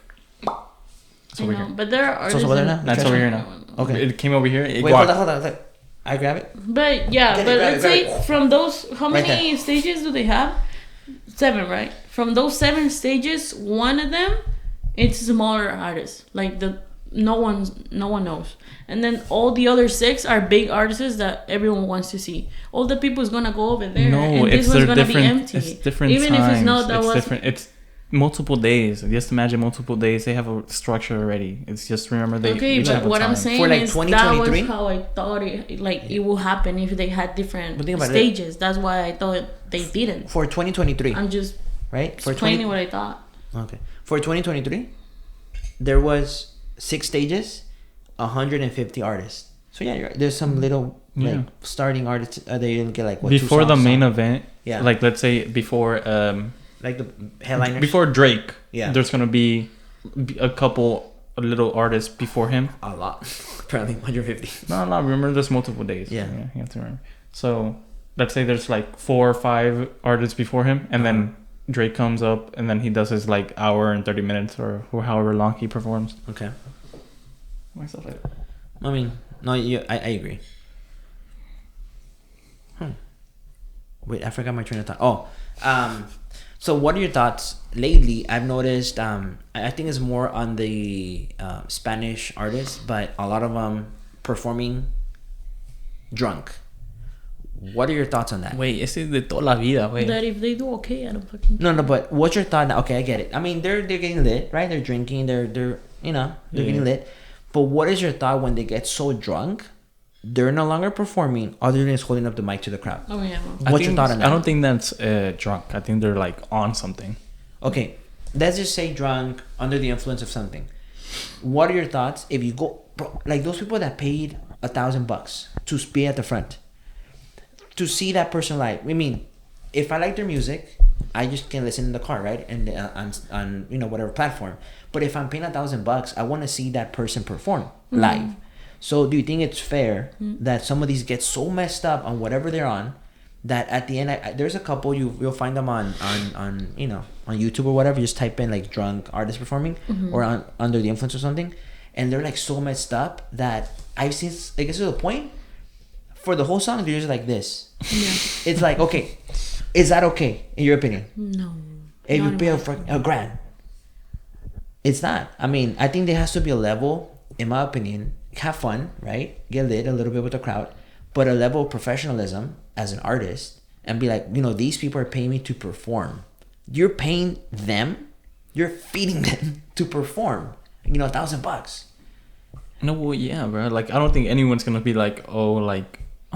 Speaker 3: It's over here.
Speaker 2: But there are artists.
Speaker 1: over there now?
Speaker 3: That's over here now.
Speaker 1: Okay.
Speaker 3: It came over here. It
Speaker 1: Wait,
Speaker 3: walked.
Speaker 1: hold on. I grab it.
Speaker 2: But yeah,
Speaker 1: Get it,
Speaker 2: but
Speaker 1: grab
Speaker 2: let's
Speaker 1: it,
Speaker 2: say
Speaker 1: grab it.
Speaker 2: from those, how
Speaker 1: Right
Speaker 2: many stages do they have? 7, right? From those 7 stages, one of them, it's a smaller artist. Like no one knows. And then all the other 6 are big artists that everyone wants to see. All the people is gonna go over there.
Speaker 3: No,
Speaker 2: and
Speaker 3: it's
Speaker 2: this one's
Speaker 3: they're
Speaker 2: gonna be
Speaker 3: different.
Speaker 2: empty.
Speaker 3: It's different
Speaker 2: Even
Speaker 3: times.
Speaker 2: if it's not that
Speaker 3: it's
Speaker 2: was
Speaker 3: different. It's multiple days. Just imagine multiple days. They have a structure already. It's just remember they.
Speaker 2: Okay, but what I'm saying
Speaker 1: for like
Speaker 2: is
Speaker 1: 2023?
Speaker 2: that was how I thought it will happen if they had different stages. That's why I thought they didn't.
Speaker 1: For 2023.
Speaker 2: I'm just
Speaker 1: right for
Speaker 2: explaining what I thought.
Speaker 1: Okay, for 2023, there was 6 stages, 150 artists. So yeah, there's some little like starting artists. They get like what,
Speaker 3: before the main event.
Speaker 1: Yeah,
Speaker 3: like let's say before
Speaker 1: like the headliners
Speaker 3: before Drake.
Speaker 1: Yeah,
Speaker 3: there's gonna be a couple little artists before him.
Speaker 1: A lot, apparently 150.
Speaker 3: No, remember there's multiple days.
Speaker 1: Yeah,
Speaker 3: you have to remember. So let's say there's like 4 or 5 artists before him, and then Drake comes up, and then he does his like hour and 30 minutes or however long he performs.
Speaker 1: Okay.
Speaker 3: Myself like that.
Speaker 1: I mean, no, I agree. Wait, I forgot my train of thought. So what are your thoughts lately? I've noticed, I think it's more on the Spanish artists, but a lot of them performing drunk. What are your thoughts on that?
Speaker 3: Wait, ese es de toda la vida, wait.
Speaker 2: That if they do okay, I don't fucking care.
Speaker 1: No, but what's your thought now? Okay, I get it. I mean, they're getting lit, right? They're drinking, they're getting lit. But what is your thought when they get so drunk? They're no longer performing. All they're doing is holding up the mic to the crowd.
Speaker 2: Oh yeah.
Speaker 1: What's your thought on that?
Speaker 3: I don't think that's drunk. I think they're like on something.
Speaker 1: Okay, let's just say drunk, under the influence of something. What are your thoughts if you go, bro, like those people that paid $1,000 to be at the front, to see that person live? I mean, if I like their music, I just can listen in the car, right? And on whatever platform. But if I'm paying $1,000, I want to see that person perform live. So do you think it's fair that some of these get so messed up on whatever they're on that at the end, there's a couple you'll find them on YouTube or whatever. You just type in like drunk artist performing or under the influence or something, and they're like so messed up that I've seen. I guess to the point for the whole song they're just like this. Yeah. It's like, okay, is that okay in your opinion?
Speaker 2: No.
Speaker 1: If you pay $1,000, it's not. I mean, I think there has to be a level, in my opinion. Have fun, right? Get lit a little bit with the crowd, but a level of professionalism as an artist, and be like, these people are paying me to perform. You're paying them, you're feeding them to perform. $1,000.
Speaker 3: No, well, yeah, bro. Like, I don't think anyone's gonna be like, oh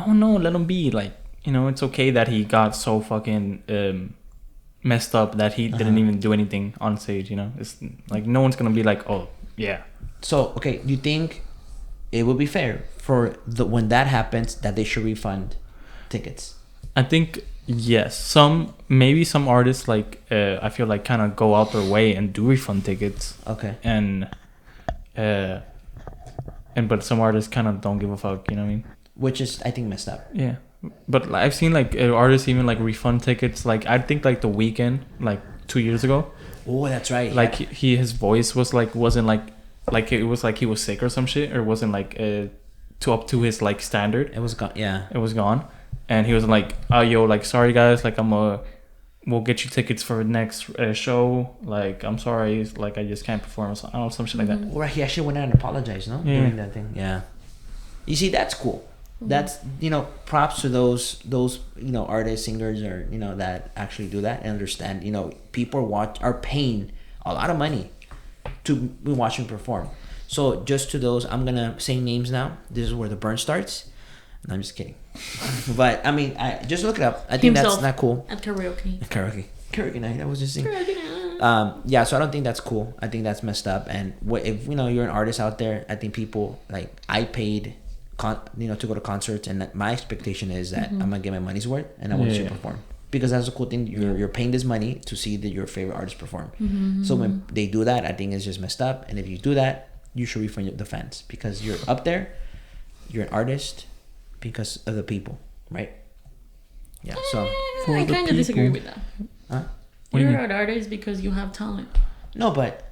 Speaker 3: no, let him be. Like, it's okay that he got so fucking messed up that he didn't even do anything on stage. It's like no one's gonna be like, oh yeah. So
Speaker 1: okay, do you think it would be fair for when that happens that they should refund tickets?
Speaker 3: I think yes. Maybe some artists like I feel like kind of go out their way and do refund tickets.
Speaker 1: Okay.
Speaker 3: And but some artists kind of don't give a fuck. You know what I mean?
Speaker 1: Which is, I think, messed up.
Speaker 3: Yeah. But I've seen like artists even like refund tickets. Like I think like The Weeknd like 2 years ago.
Speaker 1: Oh, that's right.
Speaker 3: Like his voice was like wasn't like it was like he was sick or some shit, or wasn't like up to his like standard.
Speaker 1: It was gone. Yeah,
Speaker 3: it was gone, and he was like, "Oh, yo, like sorry guys, like we'll get you tickets for the next show. Like I'm sorry, like I just can't perform." Or something, I don't know, some shit like that.
Speaker 1: Or he actually went out and apologized, no?
Speaker 3: Yeah.
Speaker 1: During that thing. Yeah. You see, that's cool. That's props to those artists, singers, or that actually do that and understand. People are paying a lot of money to be watching perform. So just to those, I'm gonna say names now. This is where the burn starts. No, I'm just kidding. But I mean, I just look it up. I think that's not cool.
Speaker 2: At karaoke
Speaker 1: night. I was just saying.
Speaker 2: Karaoke night.
Speaker 1: Yeah. So I don't think that's cool. I think that's messed up. And if you're an artist out there, I think people like I paid. To go to concerts, and my expectation is that I'm gonna get my money's worth, and I want you to perform, because that's a cool thing. You're paying this money to see that your favorite artist perform. So when they do that, I think it's just messed up. And if you do that, you should refund the fans, because you're up there, you're an artist because of the people, right? Yeah. So
Speaker 2: I kind of disagree with that.
Speaker 1: Huh?
Speaker 2: You're an artist because you have talent.
Speaker 1: No, but.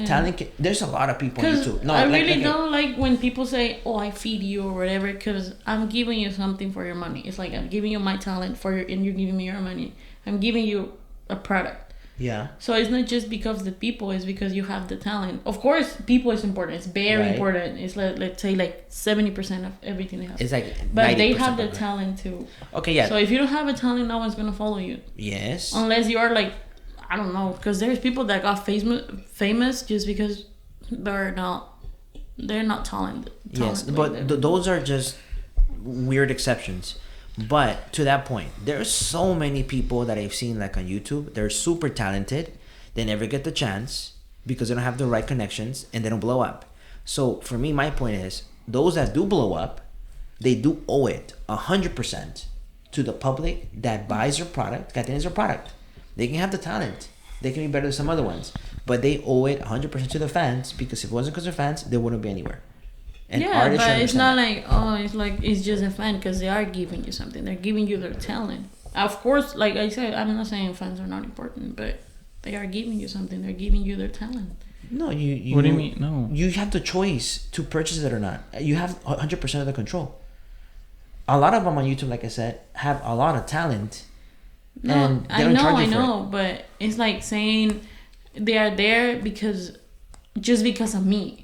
Speaker 1: Talent. There's a lot of people on YouTube. No,
Speaker 2: I really don't like when people say, "Oh, I feed you" or whatever, because I'm giving you something for your money. It's like I'm giving you my talent and you're giving me your money. I'm giving you a product.
Speaker 1: Yeah.
Speaker 2: So it's not just because the people; it's because you have the talent. Of course, people is important. It's very important. It's like, let's say like 70% of everything they have.
Speaker 1: It's like,
Speaker 2: but they have the talent too.
Speaker 1: Okay, yeah.
Speaker 2: So if you don't have a talent, no one's gonna follow you.
Speaker 1: Yes.
Speaker 2: Unless you are like I don't know, because there's people that got famous just because they're not talented.
Speaker 1: Yes, but those are just weird exceptions. But to that point, there's so many people that I've seen like on YouTube. They're super talented. They never get the chance because they don't have the right connections and they don't blow up. So for me, my point is those that do blow up, they do owe it 100% to the public that buys their product. That is their product. They can have the talent. They can be better than some other ones, but they owe it 100% to the fans because if it wasn't because they're fans, they wouldn't be anywhere.
Speaker 2: And yeah, but it's not like it's just a fan because they are giving you something. They're giving you their talent. Of course, like I said, I'm not saying fans are not important, but they are giving you something. They're giving you their talent.
Speaker 1: No, you.
Speaker 3: What do you mean? No.
Speaker 1: You have the choice to purchase it or not. You have 100% of the control. A lot of them on YouTube, like I said, have a lot of talent.
Speaker 2: No,
Speaker 1: and they don't charge you for it.
Speaker 2: But it's like saying they are there just because of me.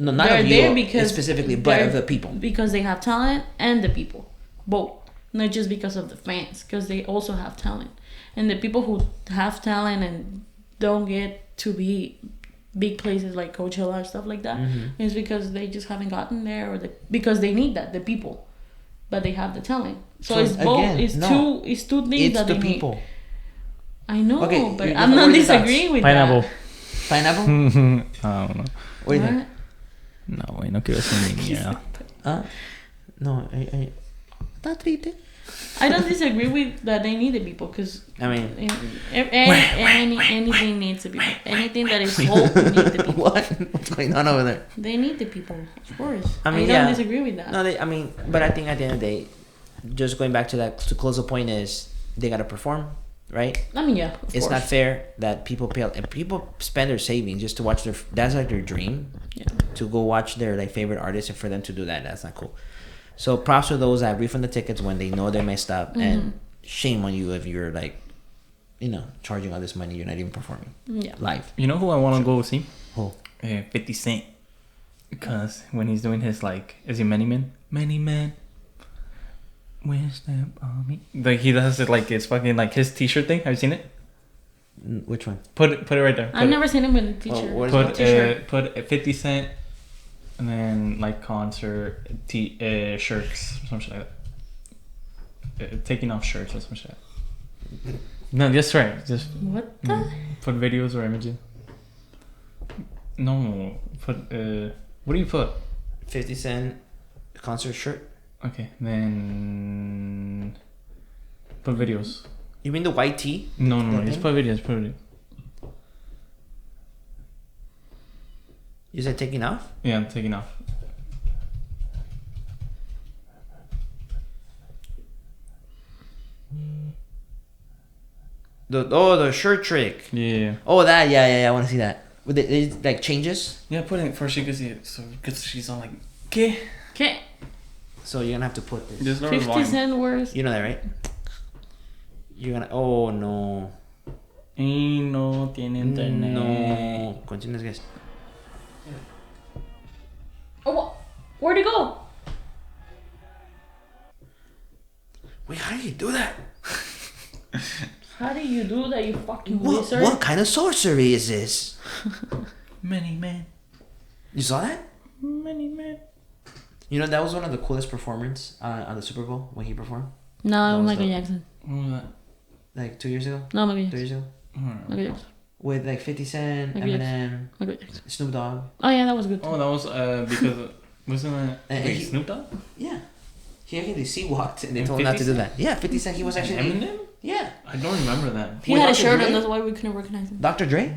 Speaker 1: No, not of you specifically, but of the people.
Speaker 2: Because they have talent and the people. Both. Not just because of the fans, because they also have talent. And the people who have talent and don't get to be big places like Coachella and stuff like that, is because they just haven't gotten there or because they need that, the people. But they have the talent. So it's both. Again, it's two things that they need. It's the people. I know, okay, but I'm not disagreeing with
Speaker 1: Pineapple.
Speaker 2: that.
Speaker 1: Pineapple?
Speaker 3: I don't know.
Speaker 1: What do you think?
Speaker 3: No, güey, no quiero ser niña.
Speaker 1: No, está triste.
Speaker 2: I don't disagree with that they need the people because
Speaker 1: I mean
Speaker 2: anything needs the people. Anything that is hope needs the people.
Speaker 1: What's going on over there?
Speaker 2: They need the people, of course.
Speaker 1: I
Speaker 2: don't disagree with that.
Speaker 1: No, but I think at the end of the day, just going back to that to close the point is they gotta perform, right?
Speaker 2: I mean, yeah,
Speaker 1: it's not fair that people spend their savings just to watch that's like their dream.
Speaker 2: Yeah.
Speaker 1: To go watch their like favorite artist and for them to do that's not cool. So props to those that refund the tickets when they know they're messed up, and shame on you if you're like, charging all this money you're not even performing live.
Speaker 3: You know who I want to go see?
Speaker 1: Who?
Speaker 3: 50 Cent. Because when he's doing his is he Many Man? Many Man. Where's that on me? Like he does it like it's fucking like his t-shirt thing. Have you seen it?
Speaker 1: Which one?
Speaker 3: Put it right there.
Speaker 2: I've never seen him with a t-shirt.
Speaker 3: Put 50 Cent and then like concert shirts or something like that. Taking off shirts or something like that. No, just right. Just
Speaker 2: what the?
Speaker 3: Put videos or images. No, put what do you put?
Speaker 1: 50 Cent concert shirt.
Speaker 3: Okay, then put videos.
Speaker 1: You mean the white tee?
Speaker 3: No, just put videos.
Speaker 1: You said taking off?
Speaker 3: Yeah, I'm taking off.
Speaker 1: The shirt trick.
Speaker 3: Yeah.
Speaker 1: Oh, that. Yeah. I want to see that. With it like changes.
Speaker 3: Yeah, put it first. You can see it. So because she's on like okay.
Speaker 1: So you're gonna have to put this.
Speaker 2: 50 Cent words.
Speaker 1: You know that, right? You're gonna. Oh no.
Speaker 3: Y no tiene internet.
Speaker 1: No. Continúes, guys.
Speaker 2: Oh, where'd it go?
Speaker 1: Wait, how do you do that?
Speaker 2: How do you do that, you fucking wizard?
Speaker 1: What kind of sorcery is this?
Speaker 3: Many Man.
Speaker 1: You saw that?
Speaker 3: Many Man.
Speaker 1: You know, that was one of the coolest performances on the Super Bowl when he performed.
Speaker 2: No, Michael Jackson.
Speaker 3: What was that?
Speaker 1: Like 2 years ago?
Speaker 2: No, Michael Jackson.
Speaker 1: 3 years ago?
Speaker 2: Michael Jackson.
Speaker 1: With like 50 Cent, Eminem, Snoop Dogg.
Speaker 2: Oh yeah, that was good.
Speaker 3: Oh, that was because wasn't it Snoop Dogg?
Speaker 1: Yeah. He actually C-walked and they told him not to do that. Yeah, 50 Cent, he was actually...
Speaker 3: Eminem?
Speaker 1: Yeah.
Speaker 3: I don't remember that.
Speaker 2: He had a shirt on, that's why we couldn't recognize him.
Speaker 1: Dr. Dre?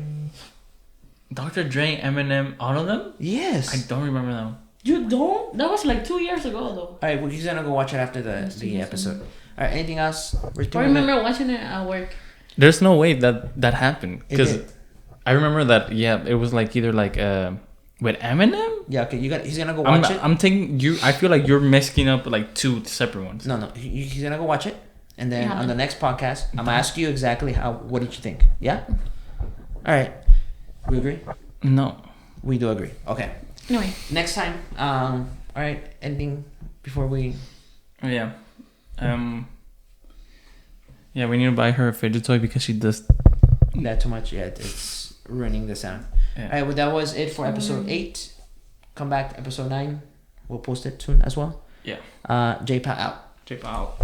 Speaker 3: Dr. Dre, Eminem, all of them?
Speaker 1: Yes.
Speaker 3: I don't remember that one.
Speaker 2: You don't? That was like 2 years ago though.
Speaker 1: Alright, well, he's gonna go watch it after the episode. Alright, anything else?
Speaker 2: I remember watching it at work.
Speaker 3: There's no way that happened. Because I remember that, it was like either like... with Eminem?
Speaker 1: Yeah, okay. He's gonna go watch it.
Speaker 3: I'm thinking you. I feel like you're messing up like two separate ones.
Speaker 1: No. He's gonna go watch it, and then on the next podcast, I'm gonna ask you exactly what did you think? Yeah. All right. We agree?
Speaker 3: No.
Speaker 1: We do agree. Okay.
Speaker 2: Anyway.
Speaker 1: Next time. All right. Anything before we?
Speaker 3: Oh yeah. Yeah, we need to buy her a fidget toy because she does
Speaker 1: that too much. Yeah, it's ruining the sound.
Speaker 3: Yeah.
Speaker 1: All right, well, that was it for episode 8. Come back to episode 9. We'll post it soon as well.
Speaker 3: Yeah.
Speaker 1: JAYPOW out.
Speaker 3: JAYPOW out.